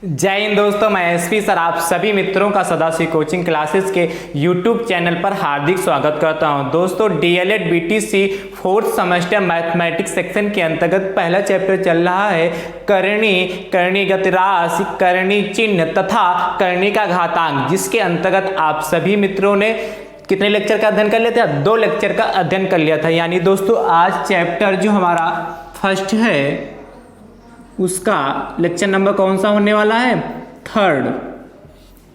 जय हिंद दोस्तों, मैं एसपी सर आप सभी मित्रों का सदाशिव कोचिंग क्लासेस के यूट्यूब चैनल पर हार्दिक स्वागत करता हूं। दोस्तों DElEd BTC fourth semester mathematics section के अंतर्गत पहला चैप्टर चल रहा है करणी, करणीगत राशि, करणी चिन्ह तथा करणी का घातांक, जिसके अंतर्गत आप सभी मित्रों ने कितने लेक्चर का अध्ययन कर लिया था? 2 लेक्चर का अध्ययन कर लिया था। यानी दोस्तों आज चैप्टर जो हमारा फर्स्ट है उसका लेक्चर नंबर कौन सा होने वाला है? 3rd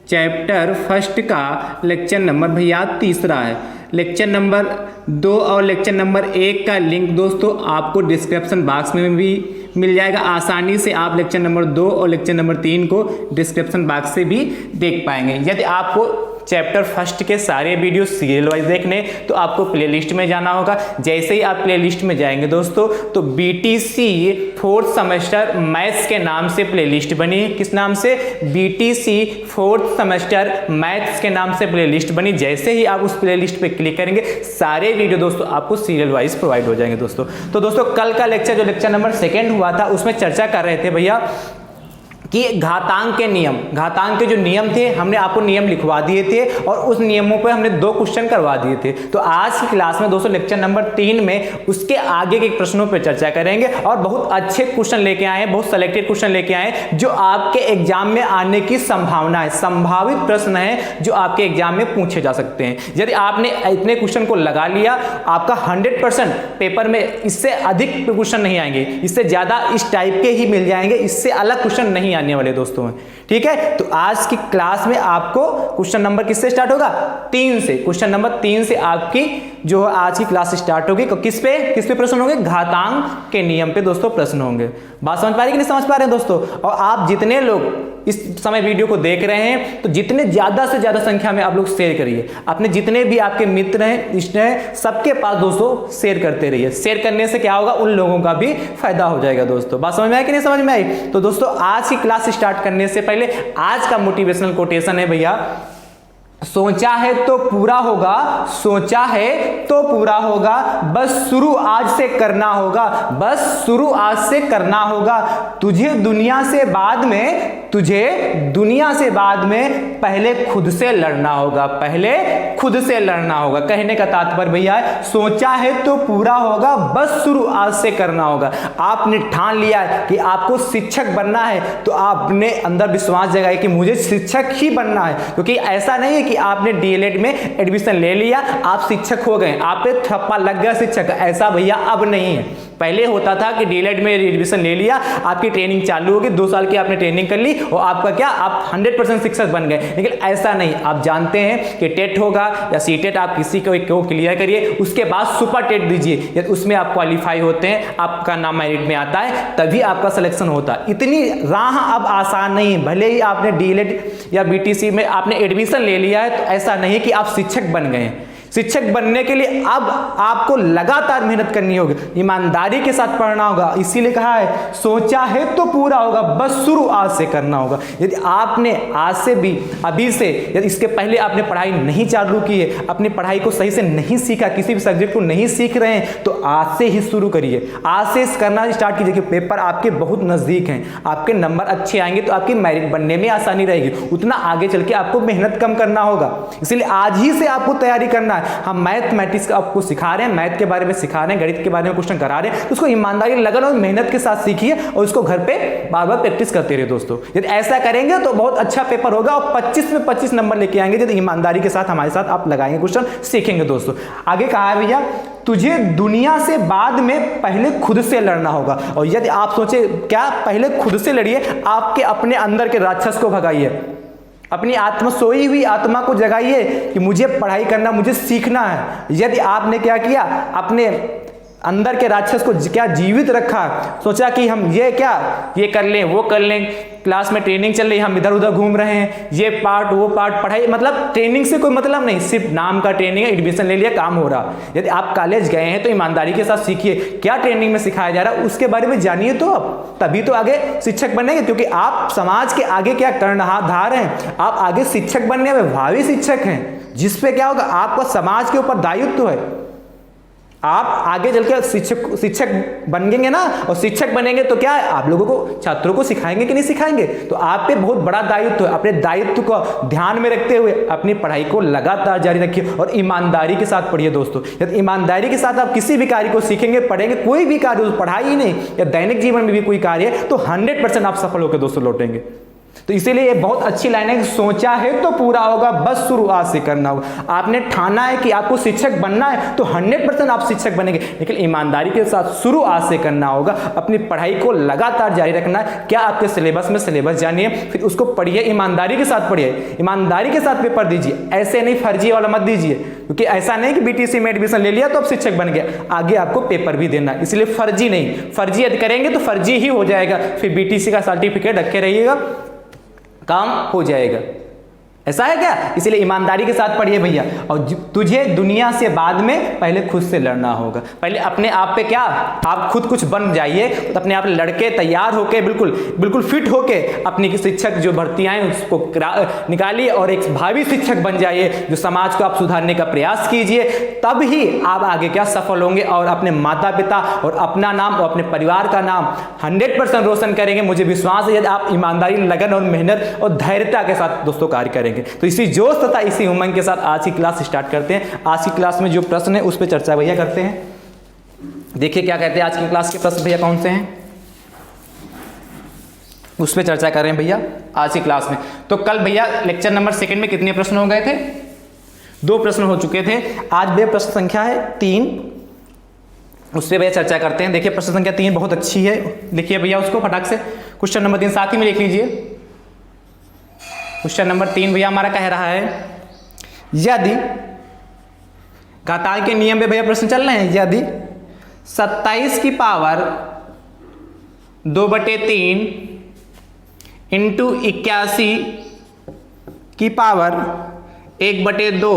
चैप्टर फर्स्ट का लेक्चर नंबर भैया 3रा है। लेक्चर नंबर 2 और लेक्चर नंबर 1 का लिंक दोस्तों आपको डिस्क्रिप्शन बॉक्स में भी मिल जाएगा। आसानी से आप लेक्चर नंबर 2 और लेक्चर नंबर 3 को डिस्क्रिप्शन बॉक्स से भी देख पाएंगे। यदि आपको चैप्टर फर्स्ट के सारे वीडियो सीरियल वाइज देखने तो आपको प्लेलिस्ट में जाना होगा। जैसे ही आप प्लेलिस्ट में जाएंगे दोस्तों तो बीटीसी फोर्थ सेमेस्टर मैथ्स के नाम से प्लेलिस्ट बनी है। किस नाम से? बीटीसी फोर्थ सेमेस्टर मैथ्स के नाम से प्लेलिस्ट बनी। जैसे ही आप उस प्लेलिस्ट पे क्लिक करेंगे सारे वीडियो दोस्तों आपको सीरियल वाइज प्रोवाइड हो जाएंगे दोस्तों। तो दोस्तों कल का लेक्चर जो लेक्चर नंबर 2 हुआ था उसमें चर्चा कर रहे थे भैया कि घातांक के नियम, घातांक के जो नियम थे हमने आपको नियम लिखवा दिए थे और उस नियमों पे हमने 2 क्वेश्चन करवा दिए थे। तो आज की क्लास में दोस्तों लेक्चर नंबर 3 में उसके आगे के प्रश्नों पे चर्चा करेंगे और बहुत अच्छे क्वेश्चन लेके आए हैं, बहुत सेलेक्टेड क्वेश्चन लेके आए हैं जो आपके एग्जाम में आने की संभावना है, संभावित प्रश्न है जो आपके एग्जाम में पूछे जा सकते हैं। यदि आपने इतने क्वेश्चन को लगा लिया आपका 100% पेपर में इससे अधिक क्वेश्चन नहीं आएंगे, इससे ज्यादा इस टाइप के ही मिल जाएंगे, इससे अलग क्वेश्चन नहीं आने वाले दोस्तों हैं। ठीक है, तो आज की क्लास में आपको क्वेश्चन नंबर किससे स्टार्ट होगा? 3 से। क्वेश्चन नंबर 3 से आपकी जो आज की क्लास स्टार्ट होगी। किस पे प्रश्न होंगे? घातांक के नियम पे दोस्तों प्रश्न होंगे। बात समझ पा रहे कि नहीं समझ पा रहे हैं दोस्तों? और आप जितने लोग इस समय वीडियो को देख रहे हैं तो जितने ज्यादा से ज्यादा संख्या में आप लोग शेयर करिए, अपने जितने भी आपके मित्र हैं, इष्ट हैं, सबके पास दोस्तों शेयर करते रहिए। शेयर करने से क्या होगा? उन लोगों का भी फायदा हो जाएगा दोस्तों। बात समझ में आई कि नहीं समझ में आई? तो दोस्तों आज की क्लास स्टार्ट करने से पहले आज का मोटिवेशनल कोटेशन है भैया, सोचा है तो पूरा होगा, सोचा है तो पूरा होगा, बस शुरू आज से करना होगा, बस शुरू आज से करना होगा। तुझे दुनिया से बाद में पहले खुद से लड़ना होगा, पहले खुद से लड़ना होगा। कहने का तात्पर्य भैया है सोचा है तो पूरा होगा, बस शुरू आज से करना होगा। आपने ठान लिया है कि आपको शिक्षक बनना है तो आपने अंदर विश्वास जगाए कि मुझे शिक्षक ही बनना है, क्योंकि ऐसा नहीं है कि आपने डीएलएड में एडमिशन ले लिया आप शिक्षक हो गए, आप पे ठप्पा लग गया शिक्षक। ऐसा भैया अब नहीं है। पहले होता था कि डीएलएड में एडमिशन ले लिया, आपकी ट्रेनिंग चालू होगी, 2 साल की आपने ट्रेनिंग कर ली और आपका क्या, आप 100% शिक्षक बन गए। लेकिन ऐसा नहीं, आप जानते हैं कि टेट होगा या सीटेट, आप किसी को क्लियर करिए, उसके बाद सुपर टेट दीजिए, यदि उसमें आप क्वालिफाई होते हैं, आपका नाम मेरिट में आता है, तभी आपका सिलेक्शन होता है। इतनी राह अब आसान नहीं है। भले ही आपने डीएलएड या बीटीसी में आपने एडमिशन ले लिया है तो ऐसा नहीं कि आप शिक्षक बन गए। शिक्षक बनने के लिए अब आपको लगातार मेहनत करनी होगी, ईमानदारी के साथ पढ़ना होगा। इसीलिए कहा है सोचा है तो पूरा होगा, बस शुरू आज से करना होगा। यदि आपने आज से भी, अभी से, यदि इसके पहले आपने पढ़ाई नहीं चालू की है, अपनी पढ़ाई को सही से नहीं सीखा, किसी भी सब्जेक्ट को नहीं सीख रहे हैं, तो आज से ही शुरू करिए, आज से करना स्टार्ट कीजिए। पेपर आपके बहुत नजदीक हैं, आपके नंबर अच्छे आएंगे तो आपकी मेरिट बनने में आसानी रहेगी, उतना आगे चल के आपको मेहनत कम करना होगा। इसलिए आज ही से आपको तैयारी करना है। हम मैथमेटिक्स आपको सिखा रहे हैं, मैथ के बारे में सिखा रहे हैं, गणित के बारे में क्वेश्चन करा रहे हैं, तो उसको ईमानदारी, लगन और मेहनत के साथ सीखिए और उसको घर पे बार बार प्रैक्टिस करते रहिए दोस्तों। यदि ऐसा करेंगे तो बहुत अच्छा पेपर होगा और 25 में 25 नंबर लेके आएंगे यदि ईमानदारी के साथ हमारे साथ आप लगाएंगे, क्वेश्चन सीखेंगे दोस्तों। आगे कहा है भैया तुझे दुनिया से बाद में पहले खुद से लड़ना होगा। और यदि आप सोचे क्या, पहले खुद से लड़िए, आपके अपने अंदर के राक्षस को भगाइए, अपनी आत्मा, सोई हुई आत्मा को जगाइए कि मुझे पढ़ाई करना, मुझे सीखना है। यदि आपने क्या किया, अपने अंदर के राक्षस को क्या जीवित रखा, सोचा कि हम ये कर लें, वो कर लें, क्लास में ट्रेनिंग चल रही है, हम इधर उधर घूम रहे हैं, ये पार्ट वो पार्ट, पढ़ाई मतलब ट्रेनिंग से कोई मतलब नहीं, सिर्फ नाम का ट्रेनिंग है, एडमिशन ले लिया, काम हो रहा। यदि आप कॉलेज गए हैं तो ईमानदारी के साथ सीखिए क्या ट्रेनिंग में सिखाया जा रहा है, उसके बारे में जानिए तो अब, तभी तो आगे शिक्षक बनेंगे। क्योंकि आप समाज के आगे क्या कर्णधार हैं, आप आगे शिक्षक बनने में भावी शिक्षक हैं, जिसपे क्या होगा, आपका समाज के ऊपर दायित्व है। आप आगे चलकर शिक्षक बनेंगे ना, और शिक्षक बनेंगे तो क्या है, आप लोगों को छात्रों को सिखाएंगे कि नहीं सिखाएंगे। तो आप पे बहुत बड़ा दायित्व है। अपने दायित्व को ध्यान में रखते हुए अपनी पढ़ाई को लगातार जारी रखिए और ईमानदारी के साथ पढ़िए दोस्तों। यदि ईमानदारी के साथ आप किसी भी कार्य को सीखेंगे, पढ़ेंगे, कोई भी कार्य, पढ़ाई ही नहीं या दैनिक जीवन में भी कोई कार्य है, तो 100% आप सफल होकर दोस्तों लौटेंगे। तो इसीलिए ये बहुत अच्छी लाइन है कि सोचा है तो पूरा होगा, बस शुरुआत से करना होगा। आपने ठाना है कि आपको शिक्षक बनना है तो 100% आप शिक्षक बनेंगे, लेकिन ईमानदारी के साथ शुरुआत से करना होगा। अपनी पढ़ाई को लगातार जारी रखना है। क्या आपके सिलेबस में सिलेबस जानिए, फिर उसको पढ़िए, ईमानदारी के साथ पढ़िए, ईमानदारी के साथ पेपर दीजिए। ऐसे नहीं फर्जी वाला मत दीजिए, क्योंकि ऐसा नहीं कि बीटीसी में एडमिशन ले लिया तो अब शिक्षक बन गया, आगे आपको पेपर भी देना है। इसलिए फर्जी नहीं, फर्जी यदि करेंगे तो फर्जी ही हो जाएगा, फिर बीटीसी का सर्टिफिकेट रखे रहिएगा, काम हो जाएगा। ऐसा है क्या? इसलिए ईमानदारी के साथ पढ़िए भैया। और तुझे दुनिया से बाद में पहले खुद से लड़ना होगा। पहले अपने आप पे क्या, आप खुद कुछ बन जाइए, तो अपने आप लड़के तैयार होके बिल्कुल फिट होके अपनी शिक्षक जो भर्तियां हैं उसको निकालिए और एक भावी शिक्षक बन जाइए, जो समाज को आप सुधारने का प्रयास कीजिए। तब ही आप आगे क्या सफल होंगे और अपने माता पिता और अपना नाम और अपने परिवार का नाम 100% रोशन करेंगे। मुझे विश्वास है यदि आप ईमानदारी, लगन और मेहनत और धैर्यता के साथ दोस्तों कार्य करेंगे। तो इसी जोश तथा इसी उमंग के साथ आज की क्लास स्टार्ट करते हैं। आज की क्लास में जो प्रश्न है उस पर चर्चा भैया करते हैं। देखिए क्या कहते हैं आज की क्लास के प्रश्न भैया कौन से हैं, उस पर चर्चा कर रहे हैं भैया आज की क्लास में। तो कल भैया लेक्चर नंबर 2 में कितने प्रश्न हो गए थे? 2 प्रश्न हो चुके थे। आज भैया प्रश्न संख्या है 3, उस पर भैया चर्चा करते हैं। देखिए प्रश्न संख्या 3 बहुत अच्छी है, देखिए भैया उसको फटाक से क्वेश्चन नंबर 3 साथ ही में लिख लीजिए। क्वेश्चन नंबर 3 भैया हमारा कह रहा है, यदि घातांक के नियम पे भैया प्रश्न चल रहे हैं, यदि 27 की पावर 2/3 इंटू 81 की पावर 1/2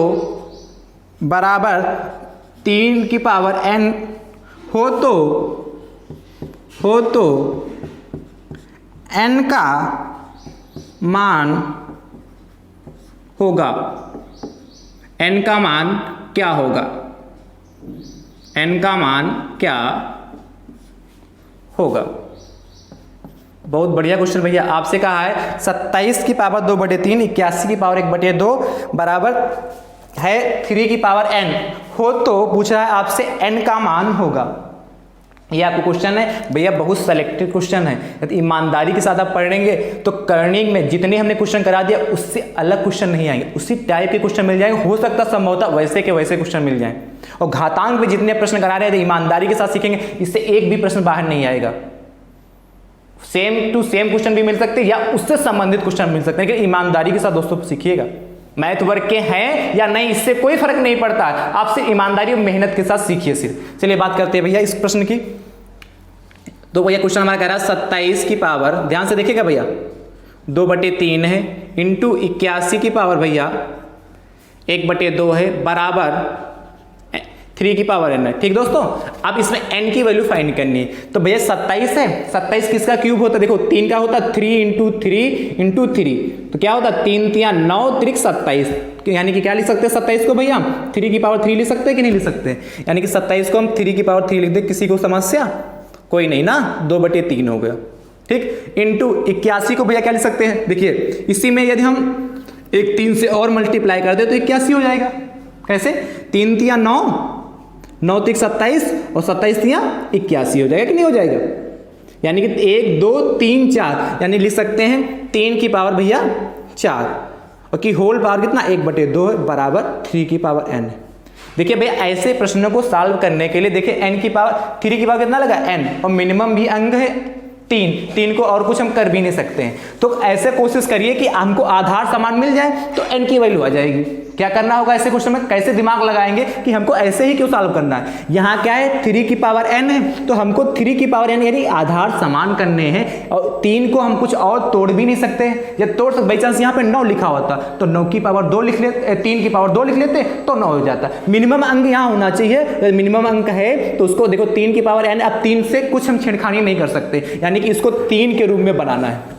बराबर 3 की पावर n हो तो n का मान होगा, n का मान क्या होगा, n का मान क्या होगा। बहुत बढ़िया क्वेश्चन भैया, आपसे कहा है 27 की पावर 2/3 81 की पावर 1/2 बराबर है 3 की पावर n हो तो पूछ रहा है आपसे n का मान होगा। ये आपको क्वेश्चन है भैया, बहुत सेलेक्टिव क्वेश्चन है। यदि ईमानदारी के साथ आप पढ़ेंगे तो कर्निंग में जितने हमने क्वेश्चन करा दिया उससे अलग क्वेश्चन नहीं आएंगे, उसी टाइप के क्वेश्चन मिल जाएंगे। हो सकता संभवतः वैसे के वैसे क्वेश्चन मिल जाएं। और घातांक में जितने प्रश्न करा रहे हैं ईमानदारी के साथ सीखेंगे, इससे एक भी प्रश्न बाहर नहीं आएगा। सेम टू सेम क्वेश्चन भी मिल सकते हैं या उससे संबंधित क्वेश्चन मिल सकते हैं, लेकिन ईमानदारी के साथ दोस्तों सीखिएगा। मैथ वर्क के हैं या नहीं इससे कोई फर्क नहीं पड़ता, आप सिर्फ ईमानदारी और मेहनत के साथ सीखिए सिर्फ। चलिए बात करते हैं भैया इस प्रश्न की। तो भैया क्वेश्चन हमारा कह रहा है 27 की पावर, ध्यान से देखिएगा भैया, 2/3 है इंटू 81 की पावर भैया 1/2 है बराबर 3 की पावर n है। ठीक दोस्तों, अब इसमें n की वैल्यू फाइंड करनी है। तो भैया 27 है, 27 किसका क्यूब होता है? देखो 3 का होता है 3 × 3 × 3, तो क्या होता है 3 × 3 = 9 × 27, यानी कि क्या लिख सकते हैं 27 को भैया 3 की पावर 3 लिख सकते हैं कि नहीं लिख सकते? यानी कि 27 को हम 3 की पावर 3 लिख दे, किसी को समस्या कोई नहीं ना, 2/3 हो गया। ठीक, इंटू 81 को भैया क्या लिख सकते हैं? देखिए इसी में यदि हम एक 3 से और मल्टीप्लाई कर दे तो 81 हो जाएगा। कैसे? 3 × 3 = 9, 9 × 27 और 27 × 3 = 81 हो जाएगा कि नहीं हो जाएगा? यानी कि 1 2 3 4, यानी लिख सकते हैं 3 की पावर भैया 4 और की होल पावर कितना 1/2 बराबर 3 की पावर n। देखिए भैया ऐसे प्रश्नों को सॉल्व करने के लिए देखिए n की पावर 3 की पावर कितना लगा n, और मिनिमम भी अंक है 3 को और कुछ हम कर भी नहीं सकते हैं। तो ऐसे कोशिश करिए कि हमको आधार समान मिल जाए तो n की वैल्यू आ जाएगी। क्या करना होगा ऐसे क्वेश्चन में, कैसे दिमाग लगाएंगे कि हमको ऐसे ही क्यों सॉल्व करना है। यहाँ क्या है 3 की पावर n है, तो हमको 3 की पावर n यानी आधार समान करने हैं, और 3 को हम कुछ और तोड़ भी नहीं सकते। जब तोड़ सकते, बाई चांस यहाँ पे 9 लिखा होता तो 9 की पावर 2 लिख लेते, 3 की पावर 2 लिख लेते तो 9 हो जाता। मिनिमम अंक यहाँ होना चाहिए, मिनिमम अंक है तो उसको देखो 3 की पावर n, अब 3 से कुछ हम छेड़खानी नहीं कर सकते, यानी कि इसको 3 के रूप में बनाना है।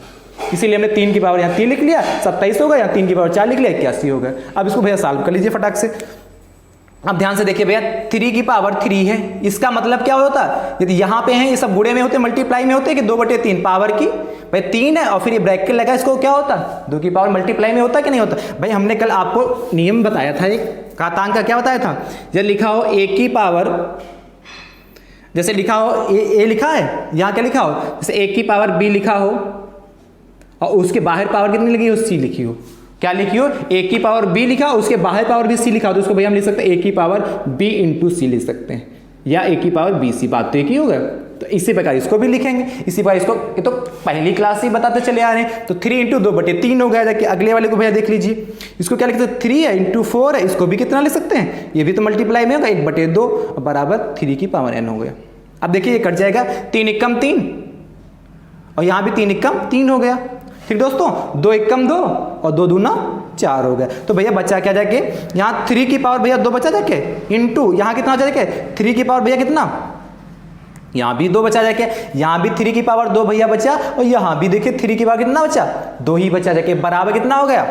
इसीलिए हमने 3 की पावर यहाँ 3 लिख लिया, 27 हो गया, यहाँ 3 की पावर 4 लिख लिया, 81 हो गया। अब इसको भैया सॉल्व कर लीजिए फटाक से। अब ध्यान से देखिए भैया 3 की पावर 3 है, इसका मतलब क्या होता है, यदि यहाँ पे है ये सब गुणे में होते मल्टीप्लाई में होते कि 2/3 पावर की भाई 3 है और फिर ये ब्रैकेट लगा, इसको क्या होता है 2 की पावर मल्टीप्लाई में होता कि नहीं होता। भाई हमने कल आपको नियम बताया था, एक घातांक का क्या बताया था, जब लिखा हो a की पावर, जैसे लिखा हो a लिखा है, यहाँ क्या लिखा हो, जैसे a की पावर b लिखा हो और उसके बाहर पावर कितनी लिखी हो, c लिखी हो, क्या लिखी हो a की पावर b लिखा, उसके बाहर पावर भी c लिखा हो, तो उसको भैया हम लिख सकते हैं a की पावर b इंटू सी लिख सकते हैं, या a की पावर b सी, बात तो एक ही हो गया। तो इसी प्रकार इसको भी लिखेंगे, इसी प्रकार इसको, ये तो पहली क्लास ही बताते चले आ रहे हैं, तो 3 इंटू 2/3 हो गया। जाके अगले वाले को भैया देख लीजिए, इसको क्या लिखते हैं 3 है इंटू 4 है, इसको भी कितना लिख सकते हैं, ये भी तो मल्टीप्लाई में होगा 1/2 बराबर 3 की पावर n हो गया। अब देखिए ये कट जाएगा, 3 एकम 3 और यहाँ भी 3 एकम 3 हो गया। ठीक दोस्तों, 2 एकम 2 और 2 दूना 4 हो गया। तो भैया बचा क्या जाके, यहाँ 3 की पावर भैया 2 बचा जाके इंटू यहाँ कितना जाके 3 की पावर भैया कितना, यहाँ भी 2 बचा जाके, यहाँ भी 3 की पावर 2 भैया बचा और यहाँ भी देखिए 3 की पावर कितना बचा, 2 ही बचा जाके, बराबर कितना हो गया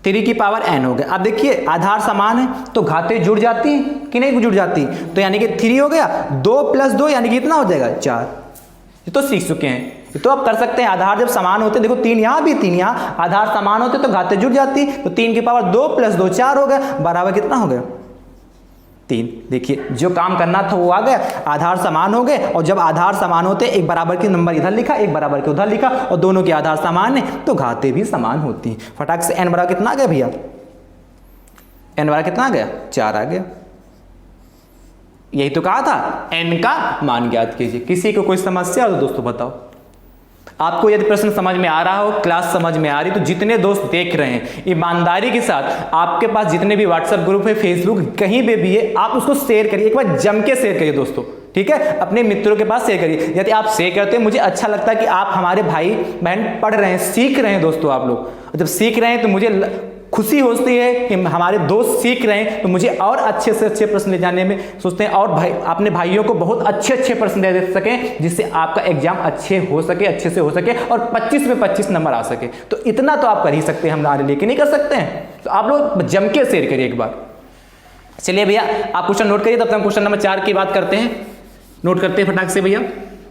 3 की पावर n हो गया। अब देखिए आधार समान है तो घातें जुड़ जाती हैं कि नहीं जुड़ जाती, तो यानी कि 3 हो गया, 2 + 2 यानी कि कितना हो जाएगा 4। ये तो सीख चुके हैं, ये तो आप कर सकते हैं। आधार जब समान होते, देखो 3 यहाँ भी 3 यहाँ, आधार समान होते तो घातें जुड़ जाती, तो 3 की पावर 2 + 2 4 हो गया, बराबर कितना हो गया 3। देखिए जो काम करना था वो आ गया, आधार समान हो गए, और जब आधार समान होते एक बराबर के नंबर इधर लिखा, एक बराबर के उधर लिखा, और दोनों के आधार समान है तो घातें भी समान होती हैं। फटाक से n बराबर कितना आ गया भैया, n बराबर कितना आ गया 4 आ गया। यही तो कहा था n का मान ज्ञात कीजिए। किसी को कोई समस्या हो तो दोस्तों बताओ। आपको यदि प्रश्न समझ में आ रहा हो, क्लास समझ में आ रही, तो जितने दोस्त देख रहे हैं ईमानदारी के साथ, आपके पास जितने भी व्हाट्सएप ग्रुप है, फेसबुक कहीं पे भी है, आप उसको शेयर करिए, एक बार जम के शेयर करिए दोस्तों, ठीक है, अपने मित्रों के पास शेयर करिए। यदि आप शेयर करते हैं, मुझे अच्छा लगता है कि आप हमारे भाई बहन पढ़ रहे हैं, सीख रहे हैं दोस्तों। आप लोग जब सीख रहे हैं तो मुझे खुशी होती है कि हमारे दोस्त सीख रहे हैं, तो मुझे और अच्छे से अच्छे प्रश्न ले जाने में सोचते हैं, और भाई अपने भाइयों को बहुत अच्छे अच्छे प्रश्न दे सकें, जिससे आपका एग्जाम अच्छे हो सके, अच्छे से हो सके, और 25 में 25 नंबर आ सके। तो इतना तो आप कर ही सकते हैं, हमारे लिए नहीं कर सकते हैं, तो आप लोग जम के शेयर करिए एक बार। चलिए भैया आप क्वेश्चन नोट करिए, तब तक हम क्वेश्चन नंबर 4 की बात करते हैं। नोट करते हैं फटाक से भैया।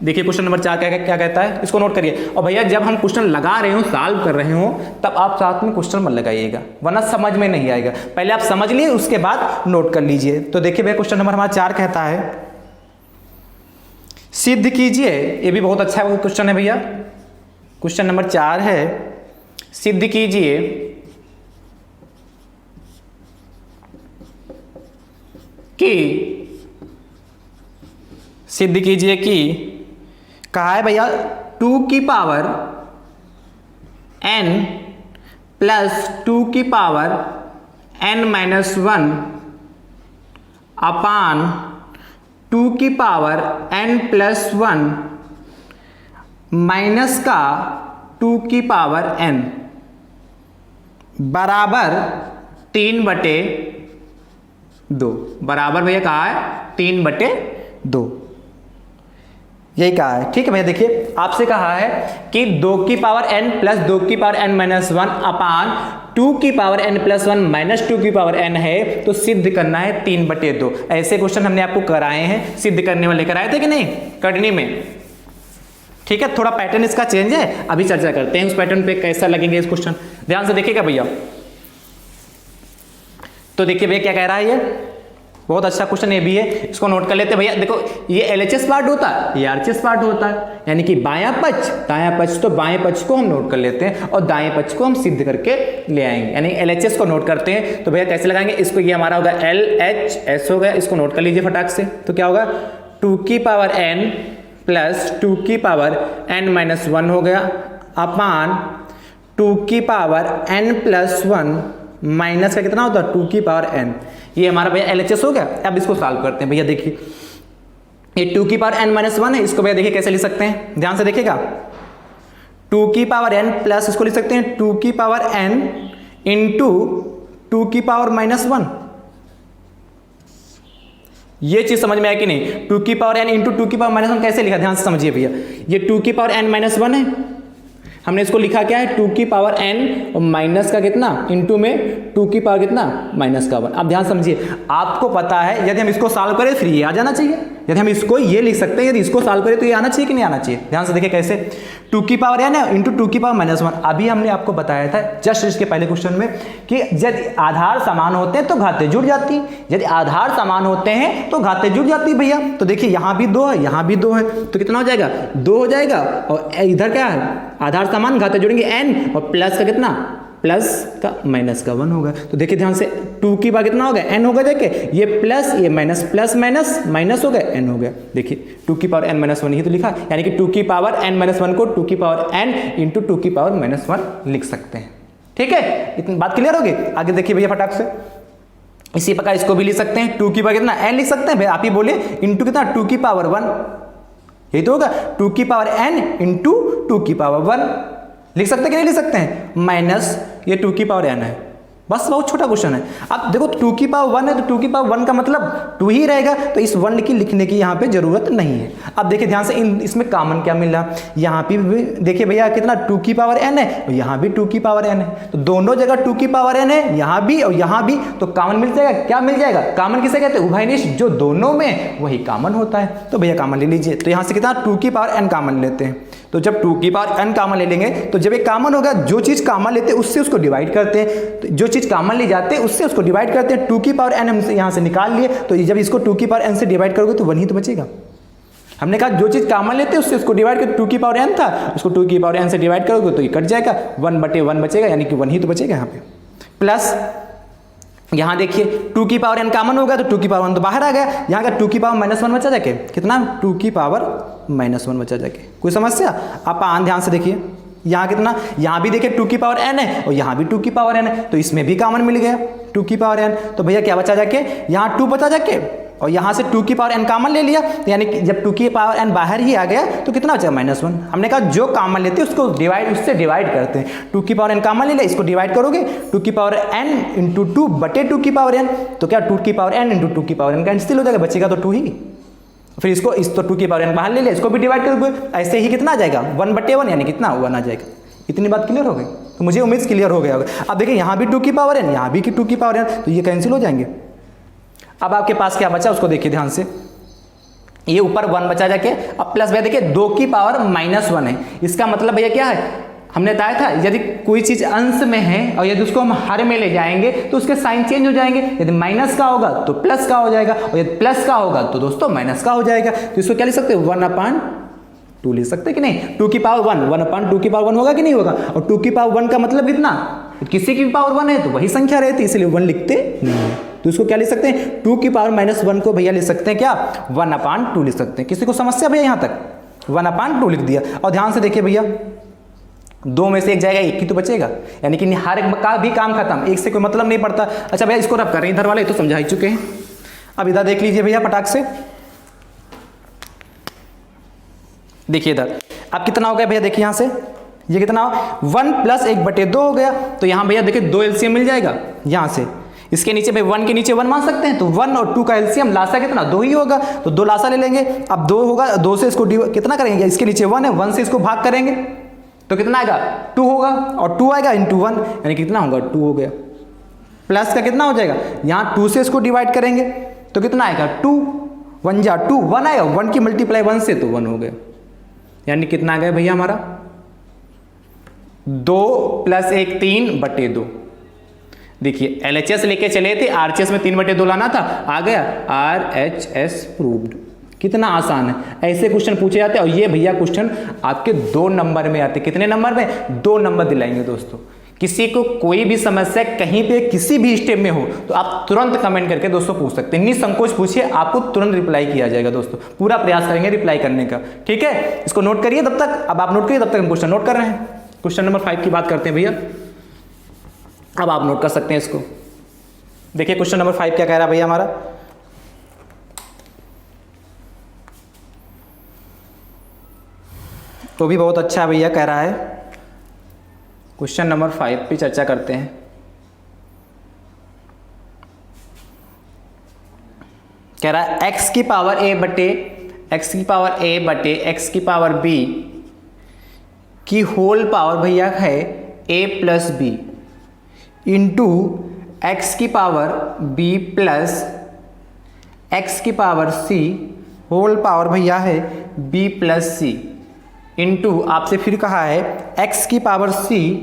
देखिए क्वेश्चन नंबर 4 क्या कहता है, इसको नोट करिए। और भैया जब हम क्वेश्चन लगा रहे हो, सॉल्व कर रहे हो, तब आप साथ में क्वेश्चन मत लगाइएगा, वरना समझ में नहीं आएगा। पहले आप समझ लिए, उसके बाद नोट कर लीजिए। तो देखिए भैया क्वेश्चन नंबर हमारा 4 कहता है, सिद्ध कीजिए। ये भी बहुत अच्छा क्वेश्चन है भैया। क्वेश्चन नंबर 4 है, सिद्ध कीजिए कि, सिद्ध कीजिए कि कहा है भैया 2 की पावर n प्लस 2 की पावर n-1 अपान 2 की पावर n+1 माइनस का 2 की पावर n बराबर 3/2। बराबर भैया कहा है 3/2, यही कहा है। ठीक है भैया, देखिए आपसे कहा है कि 2 की पावर n प्लस 2 की पावर n-1 अपान 2 की पावर n+1 माइनस 2 की पावर n है, तो सिद्ध करना है 3/2। ऐसे क्वेश्चन हमने आपको कराए हैं, सिद्ध करने वाले कराए थे कि नहीं करनी में। ठीक है, थोड़ा पैटर्न इसका चेंज है, अभी चर्चा करते हैं उस पैटर्न पे कैसा लगेंगे इस क्वेश्चन। ध्यान से देखिएगा भैया। तो देखिए भैया क्या कह रहा है, ये बहुत अच्छा क्वेश्चन ये भी है, इसको नोट कर लेते हैं भैया। देखो ये LHS पार्ट होता है, ये RHS पार्ट होता है, यानी कि बायां पक्ष दायां पक्ष, तो बाएं पक्ष को हम नोट कर लेते हैं और दाएं पक्ष को हम सिद्ध करके ले आएंगे। यानी LHS को नोट करते हैं, तो भैया कैसे लगाएंगे इसको, ये हमारा होगा LHS हो गया, इसको नोट कर लीजिए फटाक से। तो क्या होगा 2 की पावर n प्लस 2 की पावर n-1 हो गया अपान 2 की पावर n+1 माइनस का कितना होता है 2 की पावर n। ये हमारा भैया LHS हो गया। अब इसको सॉल्व करते हैं भैया। देखिए ये 2 की पावर n-1 है, इसको भैया देखिए कैसे लिख सकते हैं, ध्यान से देखिएगा। 2 की पावर n प्लस इसको लिख सकते हैं 2 की पावर n इंटू 2 की पावर -1। ये चीज समझ में आया कि नहीं, 2 की पावर n इंटू 2 की पावर -1 कैसे लिखा, ध्यान से समझिए भैया। ये 2 की पावर n-1 है, हमने इसको लिखा क्या है, 2 की पावर n और माइनस का कितना इंटू में 2 की पावर कितना माइनस का 1। अब ध्यान समझिए, आपको पता है यदि हम इसको सॉल्व करें फिर ये आ जाना चाहिए, यदि हम इसको ये लिख सकते हैं, यदि इसको सॉल्व करें तो ये आना चाहिए कि नहीं आना चाहिए। ध्यान से देखिए कैसे, 2 की पावर n है इंटू 2 की पावर माइनस 1। अभी हमने आपको बताया था जस्ट इसके पहले क्वेश्चन में कि यदि आधार समान होते हैं तो घातें जुड़ जाती, यदि आधार समान होते हैं तो घातें जुड़ जाती भैया। तो देखिए यहाँ भी 2 है, यहाँ भी 2 है, तो कितना हो जाएगा 2 हो जाएगा, और इधर क्या है आधार समान घातें जुड़ेंगे n, और प्लस का कितना प्लस का माइनस का 1 होगा। तो देखिए ध्यान से 2 की पावर कितना हो गया n हो गया, देखिए ये प्लस ये माइनस, प्लस माइनस माइनस हो गया n हो गया। देखिए 2 की पावर n माइनस 1 ही तो लिखा, यानी कि 2 की पावर n माइनस 1 को 2 की पावर n इंटू 2 की पावर माइनस 1 लिख सकते हैं। ठीक है, इतनी बात क्लियर होगी। आगे देखिए भैया फटाक से, इसी प्रकार इसको भी लिख सकते हैं, 2 की पावर कितना n लिख सकते हैं भैया, आप ही बोलिए, इंटू कितना 2 की पावर 1, यही तो होगा 2 की पावर n इंटू 2 की पावर 1 लिख सकते हैं कि नहीं लिख सकते हैं, माइनस ये 2 की पावर n है, बस बहुत छोटा क्वेश्चन है। अब देखो 2 की पावर 1 है तो 2 की पावर 1 का मतलब 2 ही रहेगा, तो इस 1 की लिखने की यहाँ पे जरूरत नहीं है। अब देखिए ध्यान से, इसमें कॉमन क्या मिला, यहाँ पे भी देखिए भैया कितना 2 की पावर n है और यहाँ भी 2 की पावर n है, तो दोनों जगह 2 की पावर n है, यहाँ भी और यहाँ भी, तो कॉमन मिल जाएगा। क्या मिल जाएगा, कॉमन किसे कहते हैं, उभयनिष्ठ, जो दोनों में वही कॉमन होता है। तो भैया कॉमन ले लीजिए, तो यहाँ से कितना 2 की पावर n कॉमन लेते हैं, तो जब 2 की पावर n कॉमन ले लेंगे तो जब एक कॉमन होगा, जो चीज कॉमन लेते हैं उससे उसको डिवाइड करते हैं, तो जो चीज कॉमन ली जाते हैं उससे उसको डिवाइड करते हैं। 2 की पावर n हम यहाँ से निकाल लिए, तो जब इसको 2 की पावर n से डिवाइड करोगे तो 1 ही तो बचेगा। हमने कहा जो चीज कॉमन लेते हैं उससे उसको डिवाइड कर, 2 की पावर n था उसको 2 की पावर n से डिवाइड करोगे तो ये कट जाएगा, 1/1 बचेगा, यानी कि 1 ही तो बचेगा यहाँ पे। प्लस यहाँ देखिए 2 की पावर n कॉमन होगा तो 2 की पावर 1 तो बाहर आ गया, यहाँ का 2 की पावर माइनस 1 बचा जाके कितना 2 की पावर माइनस 1 बचा जाके। कोई समस्या, आप ध्यान से देखिए यहाँ कितना, यहाँ भी देखिए 2 की पावर n है और यहाँ भी 2 की पावर n है, तो इसमें भी कॉमन मिल गया 2 की पावर n। तो भैया क्या बचा जाके, यहाँ 2 बचा जाके और यहाँ से 2 की पावर n कॉमन ले लिया, यानी कि जब 2 की पावर n बाहर ही आ गया तो कितना बचा -1। हमने कहा जो कॉमन लेते हैं उसको उससे डिवाइड करते हैं। 2 की पावर n कॉमन ले लिया, इसको डिवाइड करोगे 2 की पावर n इंटू 2 बटे 2 की पावर n, तो क्या 2 की पावर n इंटू 2 की पावर n कैंसिल हो जाएगा, बचेगा तो 2 ही। फिर इसको इस तो 2 की पावर n बाहर ले लिया, इसको भी डिवाइड करोगे, ऐसे ही कितना आ जाएगा 1/1, यानी कितना 1 आ जाएगा। इतनी बात क्लियर हो गई, तो मुझे उम्मीद क्लियर हो गया होगा। अब देखिए यहाँ भी 2 की पावर n, यहाँ भी 2 की पावर n, तो ये कैंसिल हो जाएंगे। अब आपके पास क्या बचा उसको देखिए ध्यान से, ये ऊपर 1 बचा जाके, अब प्लस भैया देखिए 2 की पावर -1 है, इसका मतलब भैया क्या है, हमने बताया था यदि कोई चीज अंश में है और यदि उसको हम हर में ले जाएंगे तो उसके साइन चेंज हो जाएंगे, यदि माइनस का होगा तो प्लस का हो जाएगा, और यदि प्लस का होगा तो दोस्तों माइनस का हो जाएगा। तो इसको क्या लिख सकते हैं 1/2 लिख सकते हैं कि नहीं, 2 की पावर 1 1/2 की पावर 1 होगा कि नहीं होगा, और 2 की पावर 1 का मतलब कितना, किसी की भी पावर 1 है तो वही संख्या रहती है, इसलिए 1 लिखते नहीं है। तो इसको क्या लिख सकते हैं 2 की पावर -1 को भैया लिख सकते हैं क्या 1/2 लिख सकते हैं। किसी को समस्या भैया यहाँ तक 1/2 लिख दिया। और ध्यान से देखिए भैया 2 में से एक जाएगा, 1 ही तो बचेगा, यानी कि हर एक का भी काम खत्म, 1 से कोई मतलब नहीं पड़ता। अच्छा भैया इसको रब कर रहे हैं, इधर वाले तो समझा ही चुके हैं। अब इधर देख लीजिए भैया फटाक से, देखिए इधर अब कितना हो गया भैया, देखिए यहाँ से ये कितना 1 + 1/2 हो गया। तो यहाँ भैया देखिए 2 एलसीएम मिल जाएगा यहाँ से, इसके नीचे भाई 1 के नीचे 1 मान सकते हैं, तो 1 और 2 का एलसीएम लासा कितना 2 ही होगा, तो 2 लासा ले लेंगे। अब 2 होगा, 2 से इसको कितना करेंगे, इसके नीचे 1 है, 1 से इसको भाग करेंगे तो कितना आएगा 2 होगा, और 2 आएगा इंटू 1, यानी कितना होगा 2 हो गया। प्लस का कितना हो जाएगा, यहाँ 2 से इसको डिवाइड करेंगे तो कितना आएगा 2 1 जा 2 1 आएगा, 1 की मल्टीप्लाई 1 से तो 1 हो गया, यानी कितना आ गया भैया हमारा 2 + 1 3/2। देखिए LHS लेके चले थे, RHS में 3/2 लाना था, आ गया RHS प्रूव्ड। कितना आसान है, ऐसे क्वेश्चन पूछे जाते हैं। और ये भैया क्वेश्चन आपके 2 नंबर में आते, कितने नंबर में 2 नंबर दिलाएंगे दोस्तों। किसी को कोई भी समस्या कहीं पे किसी भी स्टेप में हो तो आप तुरंत कमेंट करके दोस्तों पूछ सकते हैं, निसंकोच पूछिए, आपको तुरंत रिप्लाई किया जाएगा दोस्तों, पूरा प्रयास करेंगे रिप्लाई करने का। ठीक है, इसको नोट करिए तब तक, अब आप नोट करिए तब तक हम क्वेश्चन नोट कर रहे हैं। क्वेश्चन नंबर 5 की बात करते हैं भैया, अब आप नोट कर सकते हैं इसको। देखिए क्वेश्चन नंबर 5 क्या कह रहा है भैया हमारा, तो भी बहुत अच्छा भैया कह रहा है। क्वेश्चन नंबर 5 पे चर्चा करते हैं। कह रहा है x की पावर a बटे x की पावर b की होल पावर भैया है a plus b into x की पावर b प्लस एक्स की पावर c होल पावर भैया है b प्लस सी इंटू आपसे फिर कहा है x की पावर c